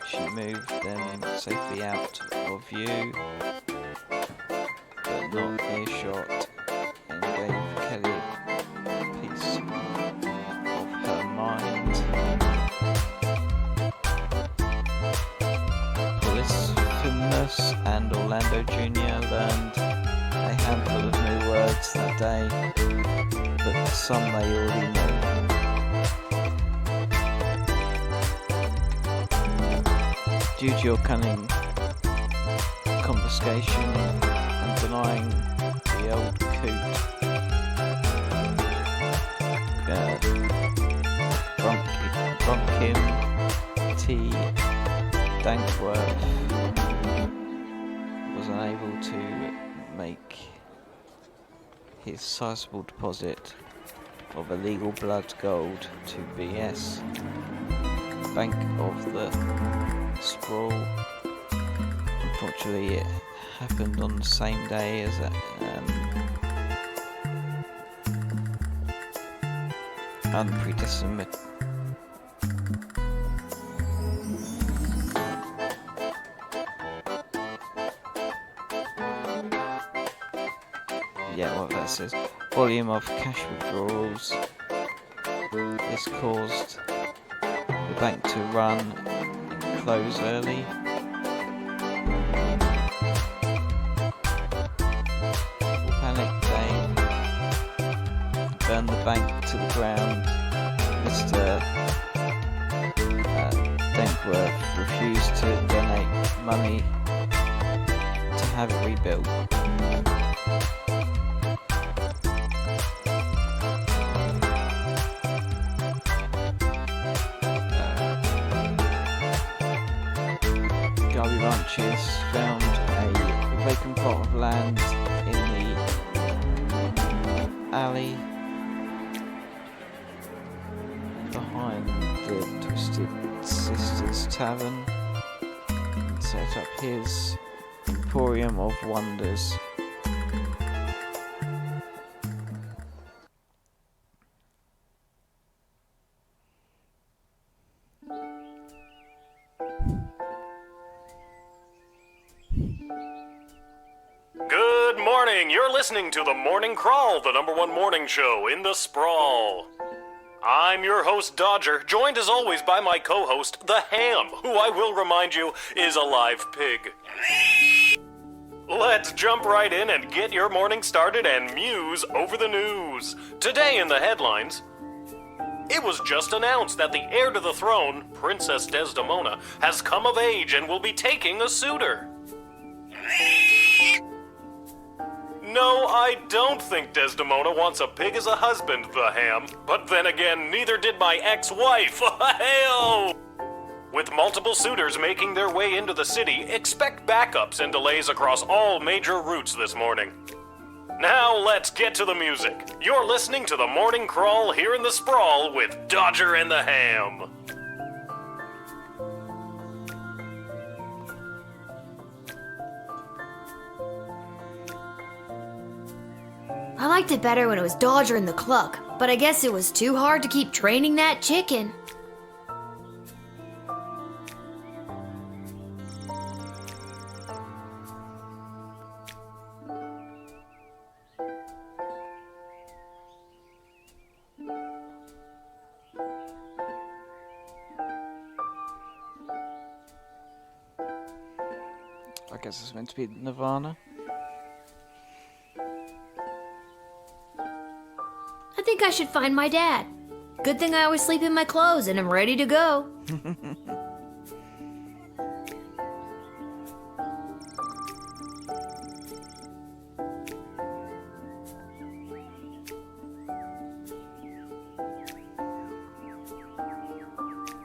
Speaker 1: she eventually move them safely out of view, but not earshot, and gave Kelly a piece of her mind. Polyphemus and Orlando Jr. learned a handful of new words that day, but some they already knew. Due to your cunning confiscation and denying the old coot, Drunkin T. Dankworth was unable to make his sizable deposit of illegal blood gold to BS, Bank of the Sprawl. Unfortunately, it happened on the same day as unpredestined. Yeah, what that says. Volume of cash withdrawals. This caused the bank to run and close early. Panic day. Burned the bank to the ground. Mr. Dankworth refused to donate money to have it rebuilt. Garby Ranches found a vacant plot of land in the alley behind the Twisted Sisters Tavern, set up his Emporium of Wonders.
Speaker 12: Good morning. You're listening to The Morning Crawl, the #1 morning show in the sprawl. I'm your host, Dodger, joined as always by my co-host, The Ham, who I will remind you is a live pig. Let's jump right in and get your morning started and muse over the news. Today in the headlines, it was just announced that the heir to the throne, Princess Desdemona, has come of age and will be taking a suitor. No, I don't think Desdemona wants a pig as a husband, The Ham. But then again, neither did my ex-wife. Hell! With multiple suitors making their way into the city, expect backups and delays across all major routes this morning. Now let's get to the music. You're listening to The Morning Crawl here in the Sprawl with Dodger and The Ham.
Speaker 4: I liked it better when it was Dodger and the Cluck, but I guess it was too hard to keep training that chicken.
Speaker 1: I guess it's meant to be Nirvana.
Speaker 4: I think I should find my dad. Good thing I always sleep in my clothes and I'm ready to go.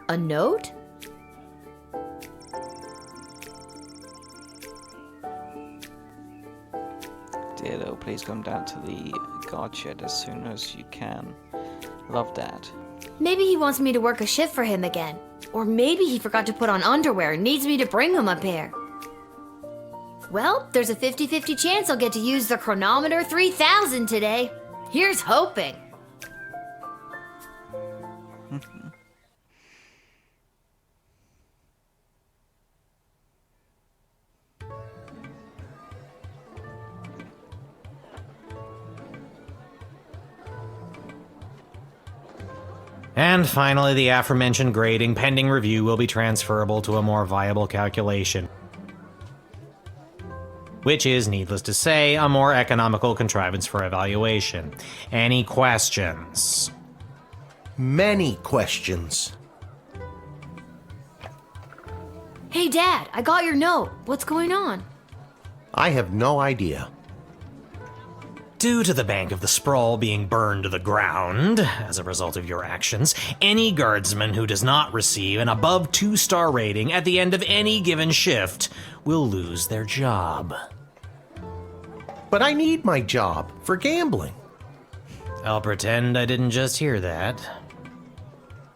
Speaker 4: A note?
Speaker 1: Dear little, please come down to the guard shed as soon as you can. Love, Dad.
Speaker 4: Maybe he wants me to work a shift for him again. Or maybe he forgot to put on underwear and needs me to bring him a pair. Well, there's a 50-50 chance I'll get to use the Chronometer 3000 today. Here's hoping.
Speaker 13: And finally, the aforementioned grading pending review will be transferable to a more viable calculation, which is, needless to say, a more economical contrivance for evaluation. Any questions?
Speaker 3: Many questions.
Speaker 4: Hey, Dad, I got your note. What's going on?
Speaker 3: I have no idea.
Speaker 13: Due to the Bank of the Sprawl being burned to the ground as a result of your actions, any guardsman who does not receive an above 2-star rating at the end of any given shift will lose their job.
Speaker 3: But I need my job for gambling.
Speaker 13: I'll pretend I didn't just hear that.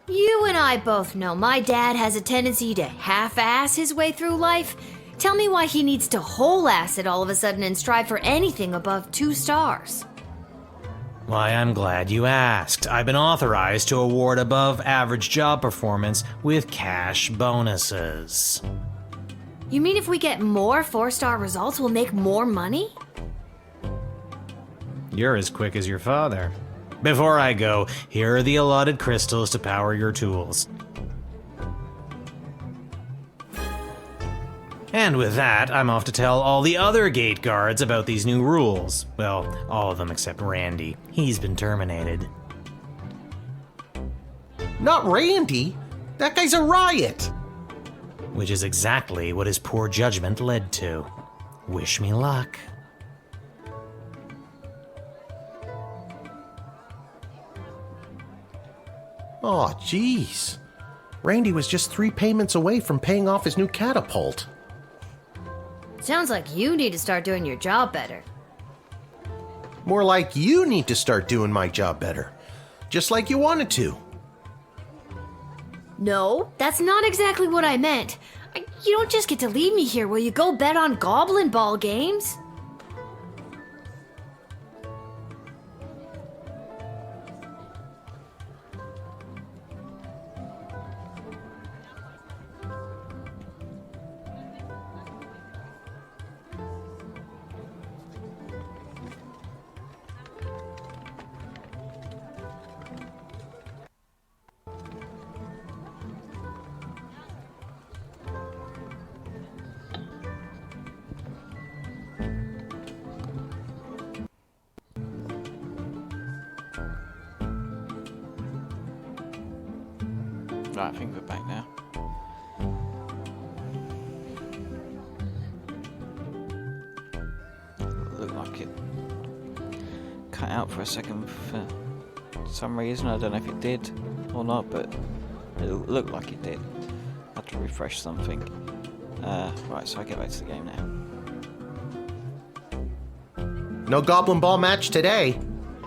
Speaker 4: You and I both know my dad has a tendency to half-ass his way through life. Tell me why he needs to whole-ass it all of a sudden and strive for anything above 2 stars.
Speaker 13: Why, I'm glad you asked. I've been authorized to award above-average job performance with cash bonuses.
Speaker 4: You mean if we get more 4-star results, we'll make more money?
Speaker 13: You're as quick as your father. Before I go, here are the allotted crystals to power your tools. And with that, I'm off to tell all the other gate guards about these new rules. Well, all of them except Randy. He's been terminated.
Speaker 3: Not Randy. That guy's a riot.
Speaker 13: Which is exactly what his poor judgment led to. Wish me luck.
Speaker 3: Aw, jeez. Randy was just 3 payments away from paying off his new catapult.
Speaker 4: Sounds like you need to start doing your job better.
Speaker 3: More like you need to start doing my job better. Just like you wanted to.
Speaker 4: No, that's not exactly what I meant. You don't just get to leave me here. Will you go bet on goblin ball games?
Speaker 1: Right, I think we're back now. Looked like it cut out for a second for some reason. I don't know if it did or not, but it looked like it did. I had to refresh something. Right, so I get back to the game now.
Speaker 3: No goblin ball match today.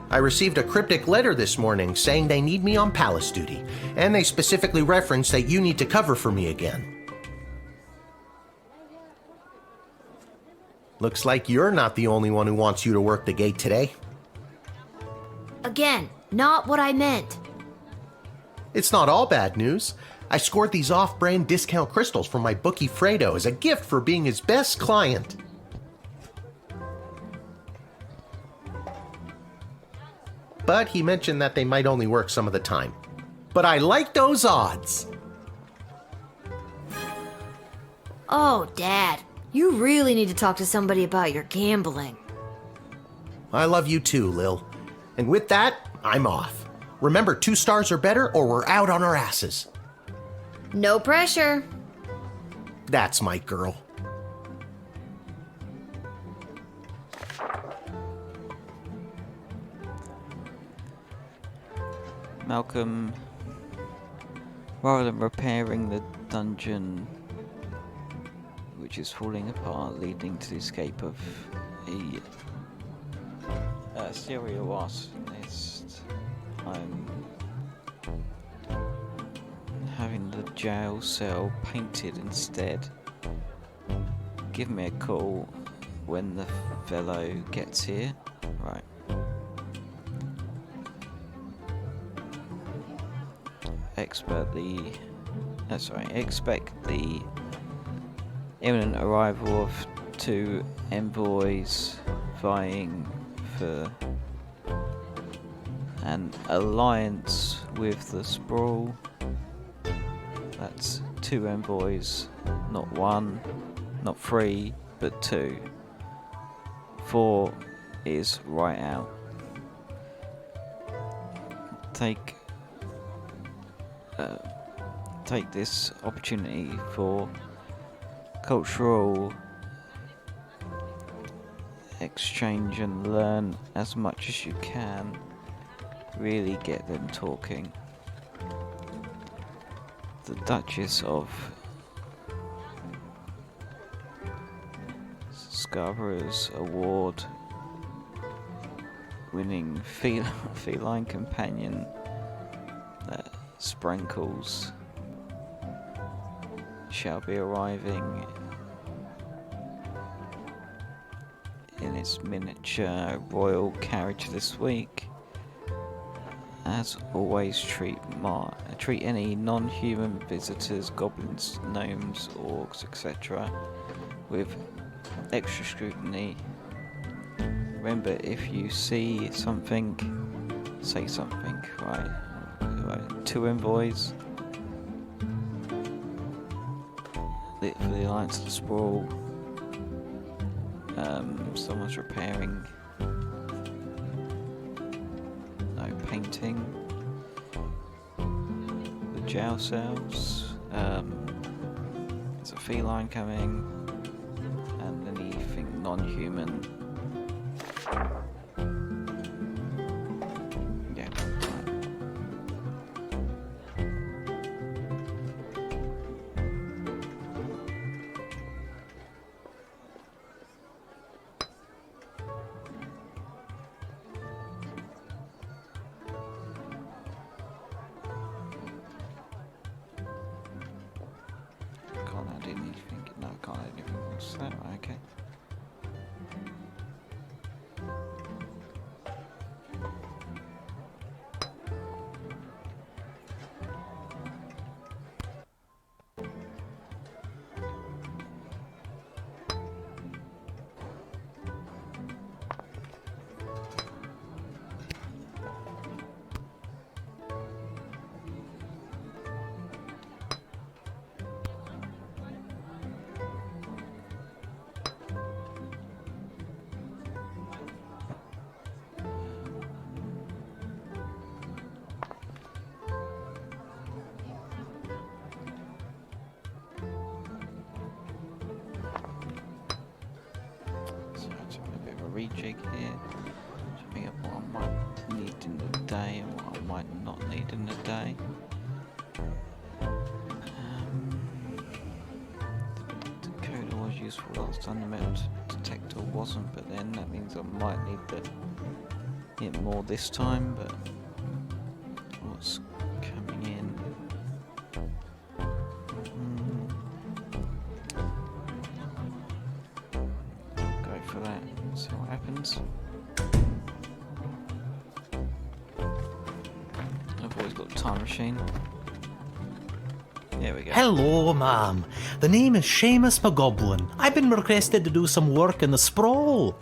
Speaker 3: I received a cryptic letter this morning saying they need me on palace duty, and they specifically referenced that you need to cover for me again. Looks like you're not the only one who wants you to work the gate today.
Speaker 4: Again, not what I meant.
Speaker 3: It's not all bad news. I scored these off-brand discount crystals from my bookie Fredo as a gift for being his best client. But he mentioned that they might only work some of the time. But I like those odds.
Speaker 4: Oh, Dad, you really need to talk to somebody about your gambling.
Speaker 3: I love you too, Lil. And with that, I'm off. Remember, 2 stars or better or we're out on our asses.
Speaker 4: No pressure.
Speaker 3: That's my girl.
Speaker 1: Malcolm, rather than repairing the dungeon which is falling apart, leading to the escape of a serial arsonist, I'm having the jail cell painted instead. Give me a call when the fellow gets here. Right. Expect the imminent arrival of 2 envoys vying for an alliance with the sprawl. That's 2 envoys, not 1, not 3, but 2. 4 is right out. Take this opportunity for cultural exchange and learn as much as you can. Really get them talking. The Duchess of Scarborough's award winning feline companion, Sprinkles, shall be arriving in its miniature royal carriage this week. As always, treat any non-human visitors, goblins, gnomes, orcs, etc. with extra scrutiny. Remember, if you see something, say something, right? 2 envoys for the Alliance of the Sprawl. Someone's repairing. No, painting. The jail cells. There's a feline coming. And anything non-human. Yeah. Can't add anything. No, I can't add anything else. That right, okay. Rejig here, checking up what I might need in the day and what I might not need in the day. The decoder was useful last time, the metal detector wasn't, but then that means I might need it more this time. But what's coming in? Go for that. See what happens. I've always got a time machine. There we go.
Speaker 13: Hello, ma'am. The name is Seamus McGoblin. I've been requested to do some work in the sprawl.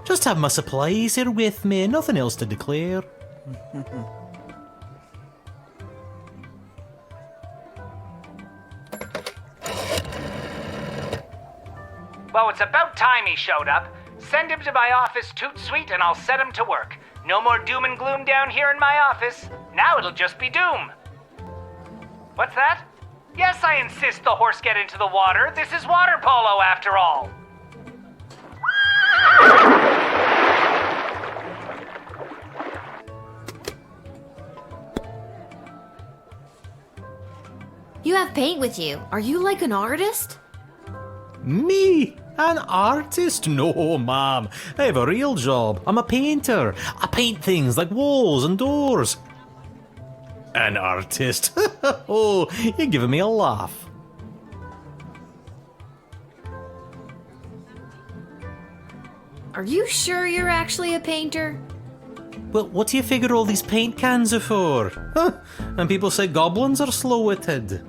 Speaker 13: Just have my supplies here with me, nothing else to declare.
Speaker 7: Well, it's about time he showed up. Send him to my office toot suite and I'll set him to work. No more doom and gloom down here in my office. Now it'll just be doom. What's that? Yes, I insist the horse get into the water. This is water polo after all.
Speaker 4: You have paint with you. Are you like an artist?
Speaker 13: Me? An artist? No, ma'am. I have a real job. I'm a painter. I paint things like walls and doors. An artist? Oh, you're giving me a laugh.
Speaker 4: Are you sure you're actually a painter?
Speaker 13: Well, what do you figure all these paint cans are for? Huh? And people say goblins are slow-witted.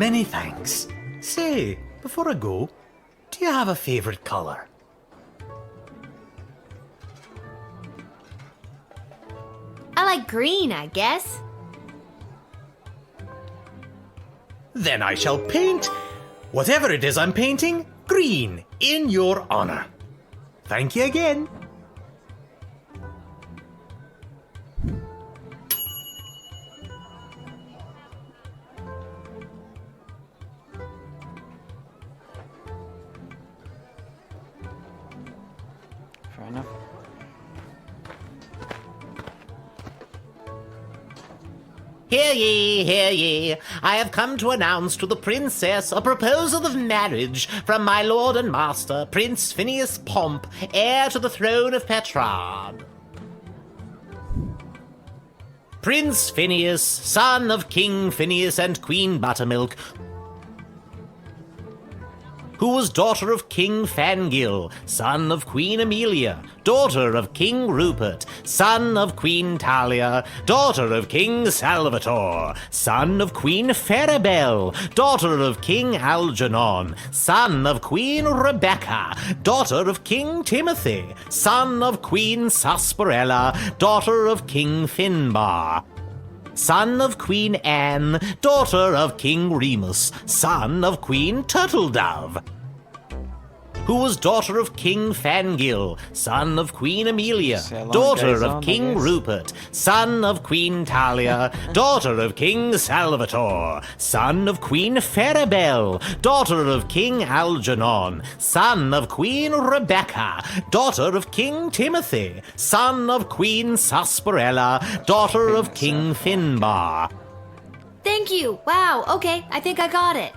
Speaker 13: Many thanks. Say, before I go, do you have a favorite color?
Speaker 4: I like green, I guess.
Speaker 13: Then I shall paint whatever it is I'm painting green in your honor. Thank you again.
Speaker 1: Fair enough.
Speaker 14: Hear ye, I have come to announce to the princess a proposal of marriage from my lord and master, Prince Phineas Pomp, heir to the throne of Petrarch. Prince Phineas, son of King Phineas and Queen Buttermilk, who was daughter of King Fangil, son of Queen Amelia, daughter of King Rupert, son of Queen Talia, daughter of King Salvator, son of Queen Farabelle, daughter of King Algernon, son of Queen Rebecca, daughter of King Timothy, son of Queen Sarsaparilla, daughter of King Finbar, son of Queen Anne, daughter of King Remus, son of Queen Turtledove, who was daughter of King Fangil, son of Queen Amelia, daughter of King Rupert, son of Queen Talia, daughter of King Salvator, son of Queen Farabelle, daughter of King Algernon, son of Queen Rebecca, daughter of King Timothy, son of Queen Sarsaparilla, daughter of King Finbar.
Speaker 4: Thank you. Wow, okay, I think I got it.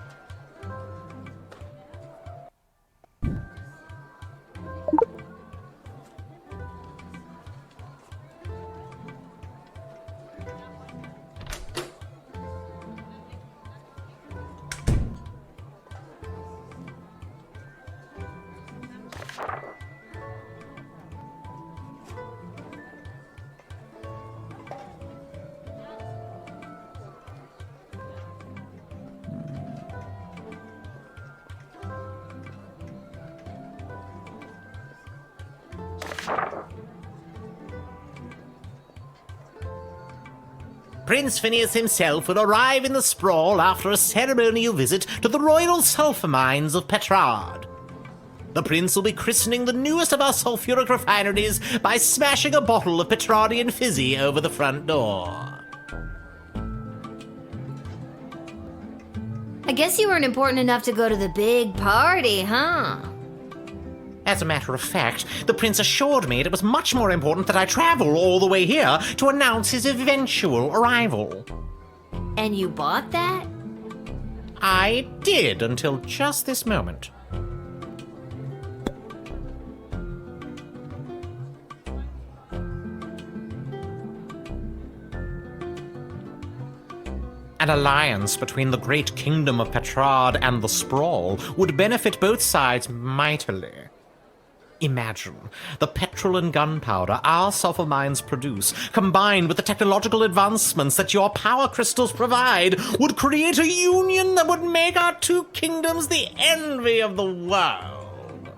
Speaker 14: Prince Phineas himself will arrive in the sprawl after a ceremonial visit to the royal sulphur mines of Petrarch. The prince will be christening the newest of our sulphuric refineries by smashing a bottle of Petrardian fizzy over the front door.
Speaker 4: I guess you weren't important enough to go to the big party, huh?
Speaker 14: As a matter of fact, the prince assured me it was much more important that I travel all the way here to announce his eventual arrival.
Speaker 4: And you bought that?
Speaker 14: I did, until just this moment. An alliance between the great kingdom of Petrarch and the Sprawl would benefit both sides mightily. Imagine the petrol and gunpowder our sulfur mines produce, combined with the technological advancements that your power crystals provide, would create a union that would make our two kingdoms the envy of the world.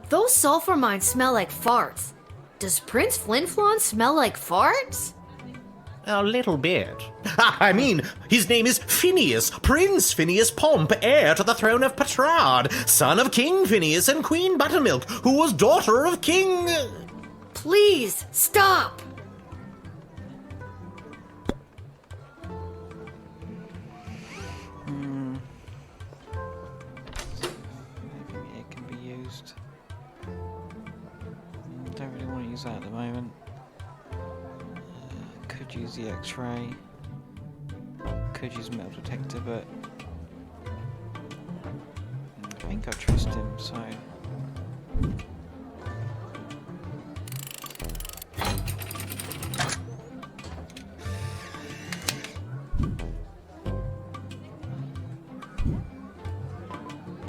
Speaker 4: Those sulfur mines smell like farts. Does Prince Flinflon smell like farts?
Speaker 14: A little bit. I mean, his name is Phineas, Prince Phineas Pomp, heir to the throne of Petrarch, son of King Phineas and Queen Buttermilk, who was daughter of King...
Speaker 4: Please, stop!
Speaker 1: Maybe it can be used. Don't really want to use that at the moment. Could use the X-ray. Could use metal detector, but I think I trust him, so.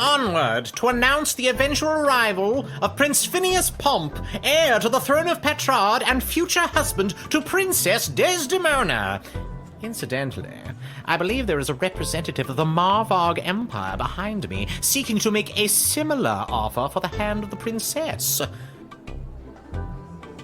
Speaker 13: Onward to announce the eventual arrival of Prince Phineas Pomp, heir to the throne of Petrarch and future husband to Princess Desdemona. Incidentally, I believe there is a representative of the Marvog Empire behind me seeking to make a similar offer for the hand of the princess.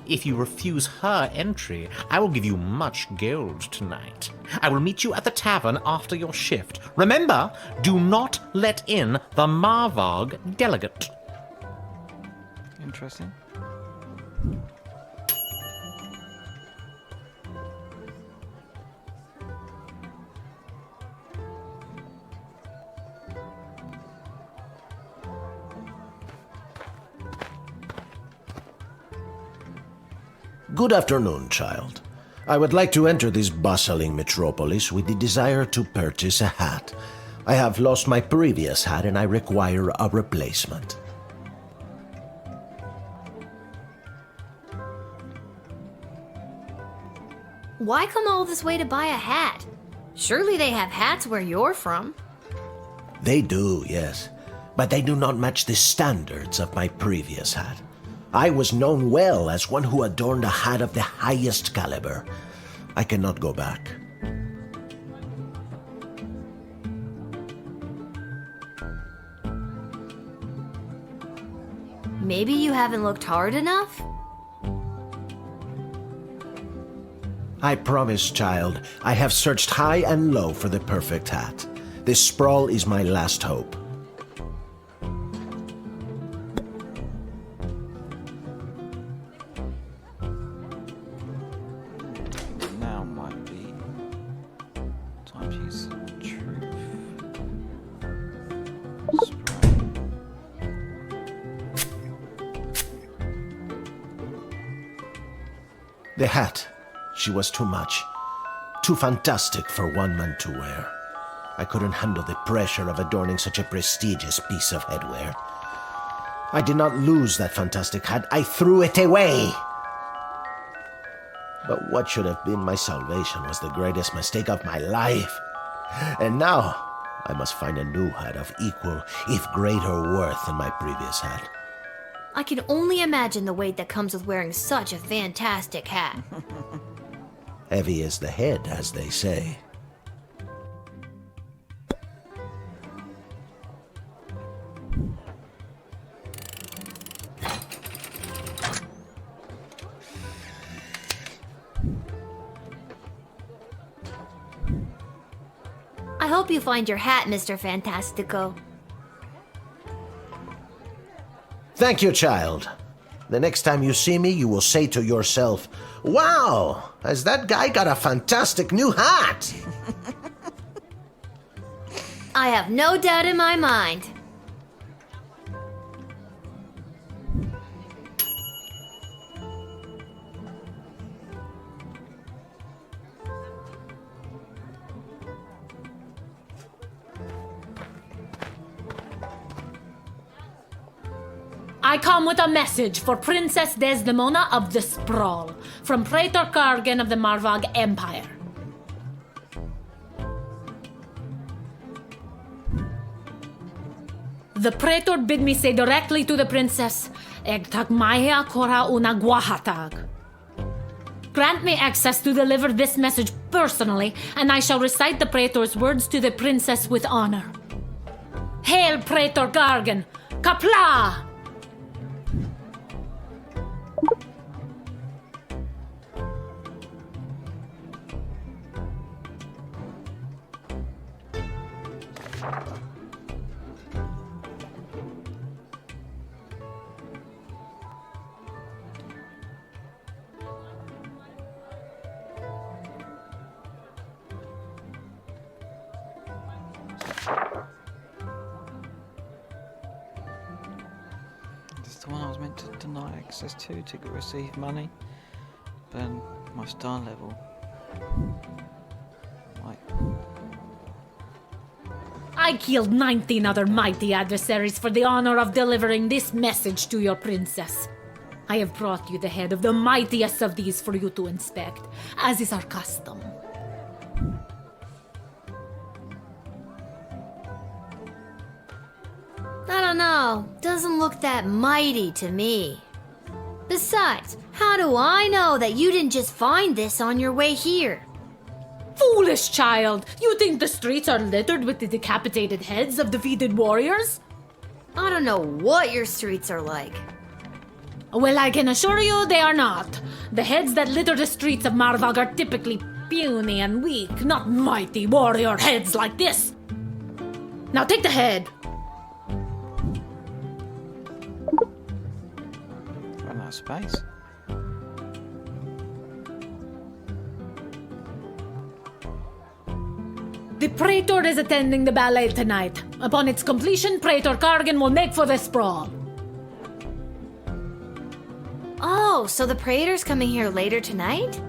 Speaker 13: If you refuse her entry, I will give you much gold tonight. I will meet you at the tavern after your shift. Remember, do not let in the Marvog delegate.
Speaker 1: Interesting.
Speaker 3: Good afternoon, child. I would like to enter this bustling metropolis with the desire to purchase a hat. I have lost my previous hat and I require a replacement.
Speaker 4: Why come all this way to buy a hat? Surely they have hats where you're from.
Speaker 3: They do, yes, but they do not match the standards of my previous hat. I was known well as one who adorned a hat of the highest caliber. I cannot go back.
Speaker 4: Maybe you haven't looked hard enough?
Speaker 3: I promise, child, I have searched high and low for the perfect hat. This sprawl is my last hope.
Speaker 1: Now might be time to use truth.
Speaker 3: The hat. She was too much. Too fantastic for one man to wear. I couldn't handle the pressure of adorning such a prestigious piece of headwear. I did not lose that fantastic hat. I threw it away. But what should have been my salvation was the greatest mistake of my life. And now, I must find a new hat of equal, if greater worth than my previous hat.
Speaker 4: I can only imagine the weight that comes with wearing such a fantastic hat.
Speaker 3: Heavy is the head, as they say.
Speaker 4: I hope you find your hat, Mr. Fantastico.
Speaker 3: Thank you, child. The next time you see me, you will say to yourself, "Wow, has that guy got a fantastic new hat?"
Speaker 4: I have no doubt in my mind.
Speaker 10: I come with a message for Princess Desdemona of the Sprawl, from Praetor Kargan of the Marvog Empire. The Praetor bid me say directly to the princess, Egtag Maya Kora una Guahatag. Grant me access to deliver this message personally, and I shall recite the Praetor's words to the princess with honor. Hail, Praetor Kargan! Kapla!
Speaker 1: This is the one I was meant to deny access to receive money. But my star level. Right.
Speaker 10: I killed 19 other mighty adversaries for the honor of delivering this message to your princess. I have brought you the head of the mightiest of these for you to inspect, as is our custom.
Speaker 4: don't know. Doesn't look that mighty to me. Besides, how do I know that you didn't just find this on your way here?
Speaker 10: Foolish child! You think the streets are littered with the decapitated heads of defeated warriors?
Speaker 4: I don't know what your streets are like.
Speaker 10: Well, I can assure you they are not. The heads that litter the streets of Marvog are typically puny and weak, not mighty warrior heads like this. Now take the head.
Speaker 1: Run out of space.
Speaker 10: The Praetor is attending the ballet tonight. Upon its completion, Praetor Kargan will make for the sprawl.
Speaker 4: Oh, so the Praetor's coming here later tonight?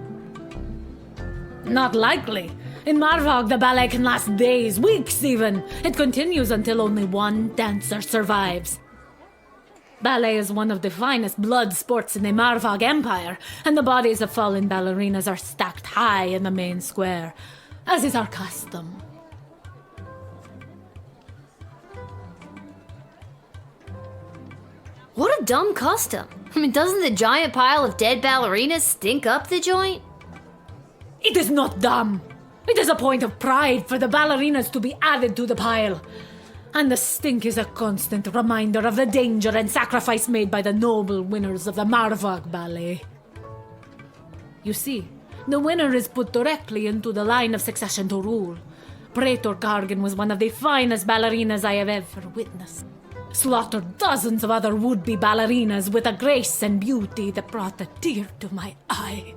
Speaker 10: Not likely. In Marvog, the ballet can last days, weeks even. It continues until only one dancer survives. Ballet is one of the finest blood sports in the Marvog Empire, and the bodies of fallen ballerinas are stacked high in the main square, as is our custom.
Speaker 4: What a dumb custom. I mean, doesn't the giant pile of dead ballerinas stink up the joint?
Speaker 10: It is not dumb. It is a point of pride for the ballerinas to be added to the pile. And the stink is a constant reminder of the danger and sacrifice made by the noble winners of the Marvog Ballet. You see, the winner is put directly into the line of succession to rule. Praetor Kargan was one of the finest ballerinas I have ever witnessed. Slaughtered dozens of other would-be ballerinas with a grace and beauty that brought a tear to my eye.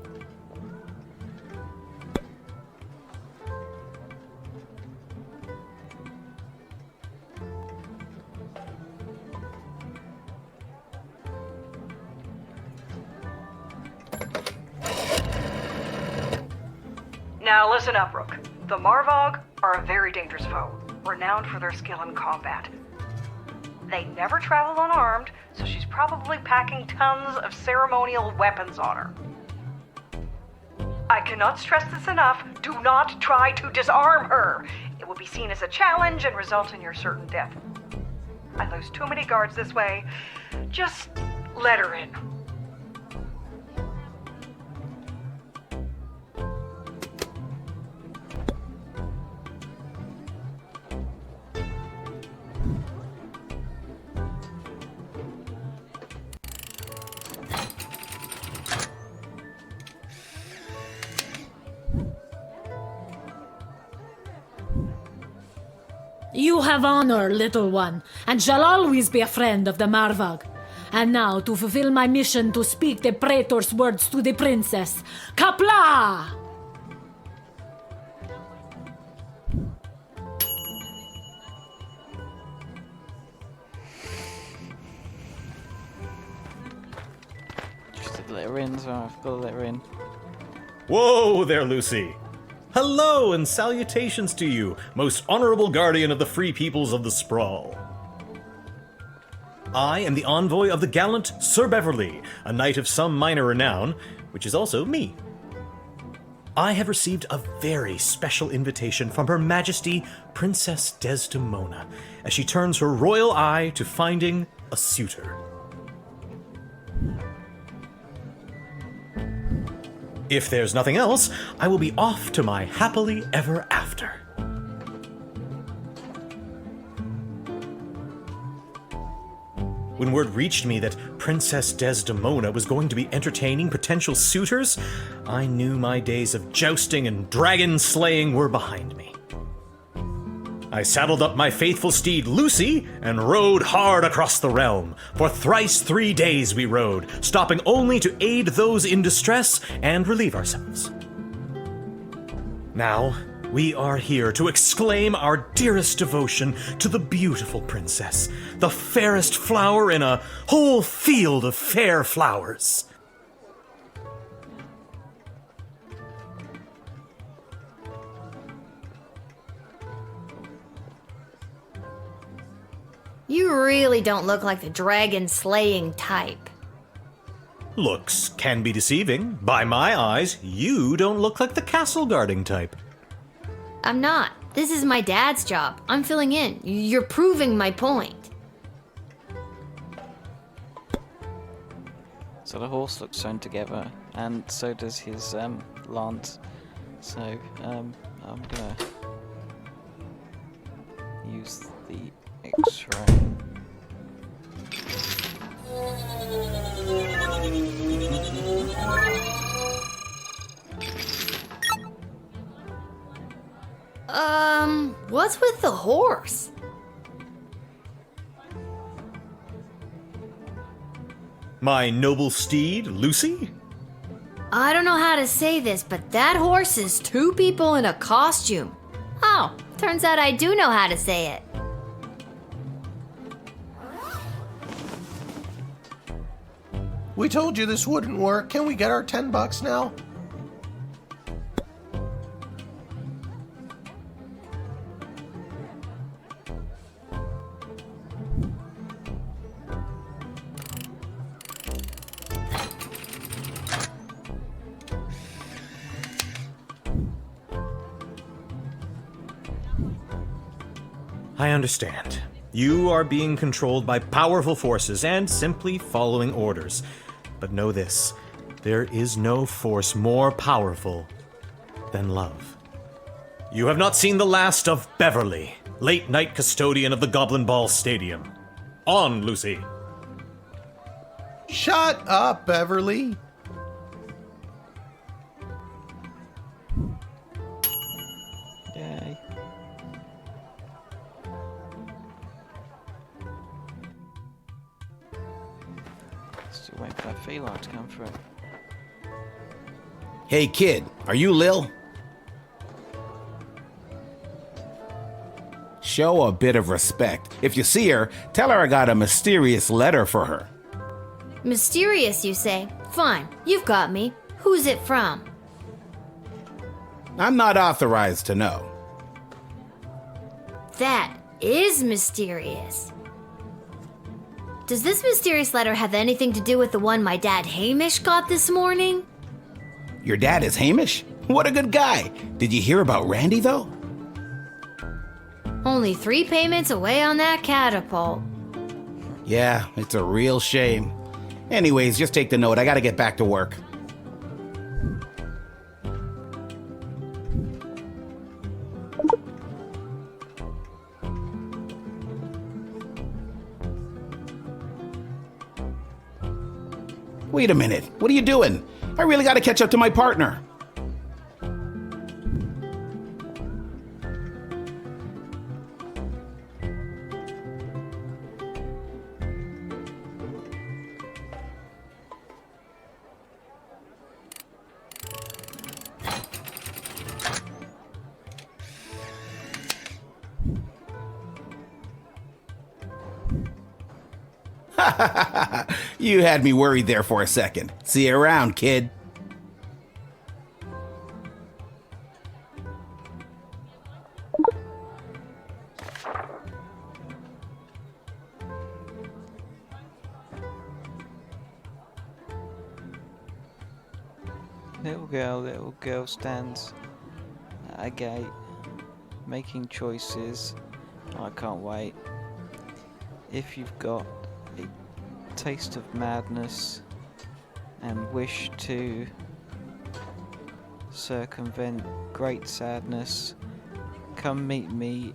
Speaker 6: Now listen up, Rook. The Marvog are a very dangerous foe, renowned for their skill in combat. They never travel unarmed, so she's probably packing tons of ceremonial weapons on her. I cannot stress this enough. Do not try to disarm her. It will be seen as a challenge and result in your certain death. I lose too many guards this way. Just let her in.
Speaker 10: You have honor, little one, and shall always be a friend of the Marvog. And now, to fulfill my mission to speak the Praetor's words to the princess. Kapla!
Speaker 1: Just to let her in, so I've got to let her in.
Speaker 15: Whoa there, Lucy! Hello and salutations to you, most honorable guardian of the free peoples of the Sprawl. I am the envoy of the gallant Sir Beverly, a knight of some minor renown, which is also me. I have received a very special invitation from Her Majesty Princess Desdemona, as she turns her royal eye to finding a suitor. If there's nothing else, I will be off to my happily ever after. When word reached me that Princess Desdemona was going to be entertaining potential suitors, I knew my days of jousting and dragon slaying were behind me. I saddled up my faithful steed Lucy and rode hard across the realm. For thrice 3 days we rode, stopping only to aid those in distress and relieve ourselves. Now, we are here to exclaim our dearest devotion to the beautiful princess, the fairest flower in a whole field of fair flowers.
Speaker 4: You really don't look like the dragon-slaying type.
Speaker 15: Looks can be deceiving. By my eyes, you don't look like the castle-guarding type.
Speaker 4: I'm not. This is my dad's job. I'm filling in. You're proving my point.
Speaker 1: So the horse looks sewn together, and so does his lance. So I'm gonna use the X-ray.
Speaker 4: What's with the horse?
Speaker 15: My noble steed, Lucy?
Speaker 4: I don't know how to say this, but that horse is two people in a costume. Oh, turns out I do know how to say it.
Speaker 3: We told you this wouldn't work. Can we get our $10 now?
Speaker 15: I understand. You are being controlled by powerful forces and simply following orders. But know this, there is no force more powerful than love. You have not seen the last of Beverly, late night custodian of the Goblin Ball Stadium. On, Lucy.
Speaker 3: Shut up, Beverly.
Speaker 1: Yay. Still waiting for that feline to come through.
Speaker 16: Hey kid, are you Lil? Show a bit of respect. If you see her, tell her I got a mysterious letter for her.
Speaker 4: Mysterious, you say? Fine, you've got me. Who's it from?
Speaker 16: I'm not authorized to know.
Speaker 4: That is mysterious. Does this mysterious letter have anything to do with the one my dad Hamish got this morning?
Speaker 16: Your dad is Hamish? What a good guy. Did you hear about Randy, though?
Speaker 4: Only 3 payments away on that catapult.
Speaker 16: Yeah, it's a real shame. Anyways, just take the note. I gotta get back to work. Wait a minute. What are you doing? I really gotta catch up to my partner. You had me worried there for a second. See you around, kid.
Speaker 1: Little girl stands at a gate, making choices. I can't wait. If you've got a taste of madness and wish to circumvent great sadness, come meet me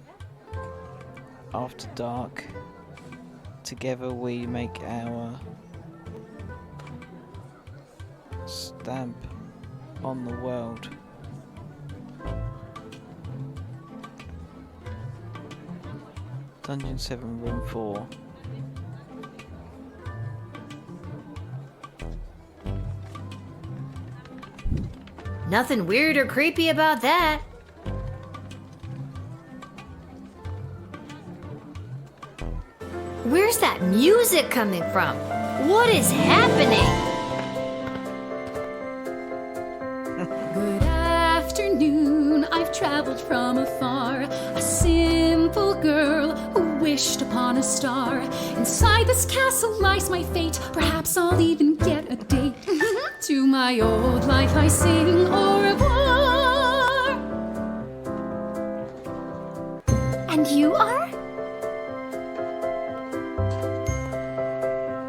Speaker 1: after dark. Together we make our stamp on the world. Dungeon 7, Room 4.
Speaker 4: Nothing weird or creepy about that. Where's that music coming from? What is happening?
Speaker 10: Good afternoon, I've traveled from afar. A simple girl who wished upon a star. Inside this castle lies my fate. Perhaps I'll even get a date. To my old life I sing au revoir.
Speaker 4: And you are?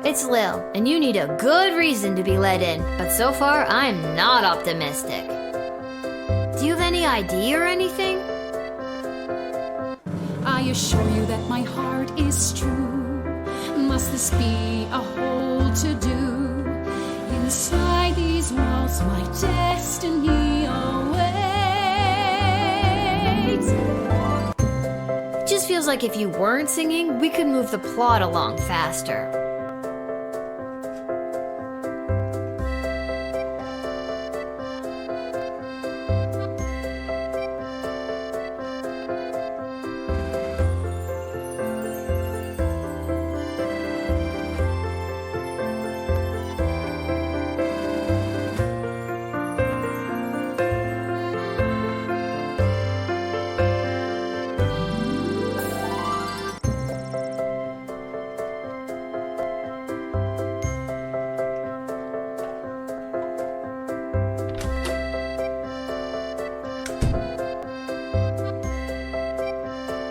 Speaker 4: It's it's Lil, and you need a good reason to be let in, but so far I'm not optimistic. Do you have any idea or anything?
Speaker 10: I assure you that my heart is true. Must this be a whole to-do? Inside these walls, my destiny awaits.
Speaker 4: Just feels like if you weren't singing, we could move the plot along faster.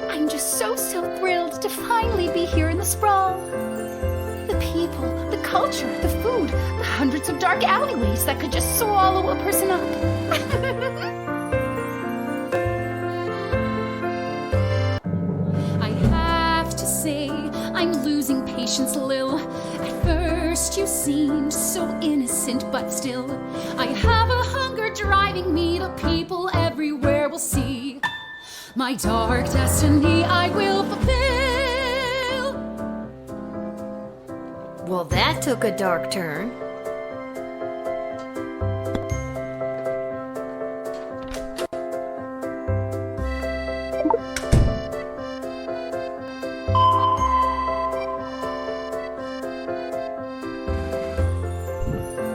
Speaker 11: I'm just so thrilled to finally be here in the sprawl. The people, the culture, the food, the hundreds of dark alleyways that could just swallow a person up.
Speaker 10: I have to say, I'm losing patience, Lil. At first you seemed so innocent, but still, I have a hunger driving me. The people everywhere will see my dark destiny I will fulfill.
Speaker 4: Well, that took a dark turn.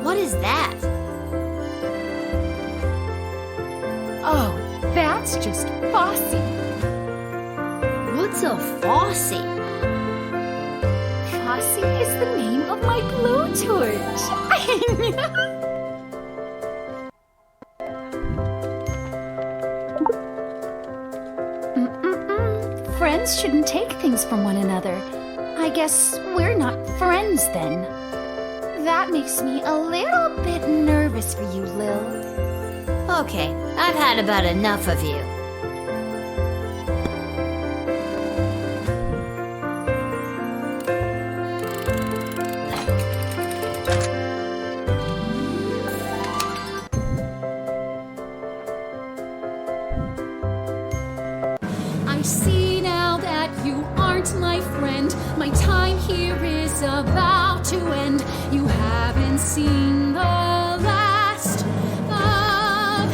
Speaker 4: What is that?
Speaker 11: Oh, that's just Fosse.
Speaker 4: What's a Fosse?
Speaker 11: Fosse is the name of my blowtorch. Friends shouldn't take things from one another. I guess we're not friends then. That makes me a little bit nervous for you, Lil.
Speaker 4: Okay, I've had about enough of you.
Speaker 10: I see now that you aren't my friend. My time here is about to end. You haven't seen the last of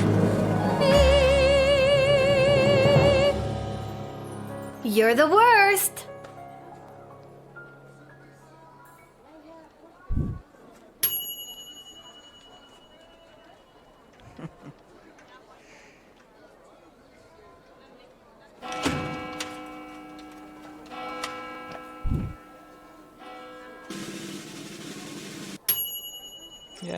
Speaker 10: me.
Speaker 4: You're the worst.
Speaker 1: Yay.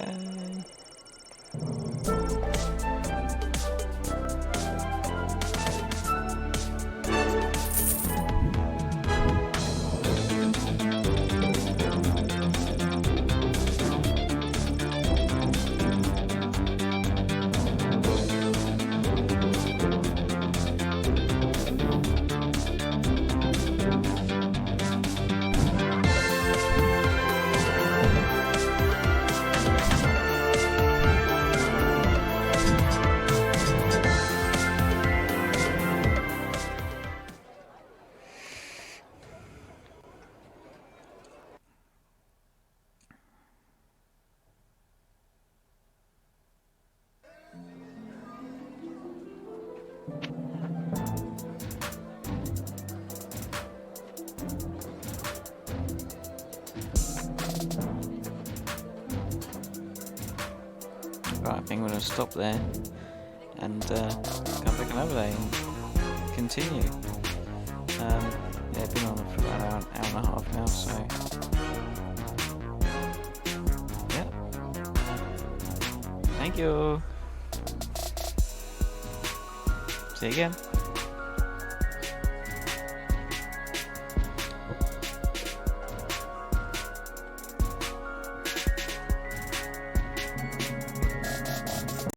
Speaker 1: Right, I think we're going to stop there and come back another day and continue. Yeah, I've been on for about an hour and a half now, so yeah. Thank you. See you again.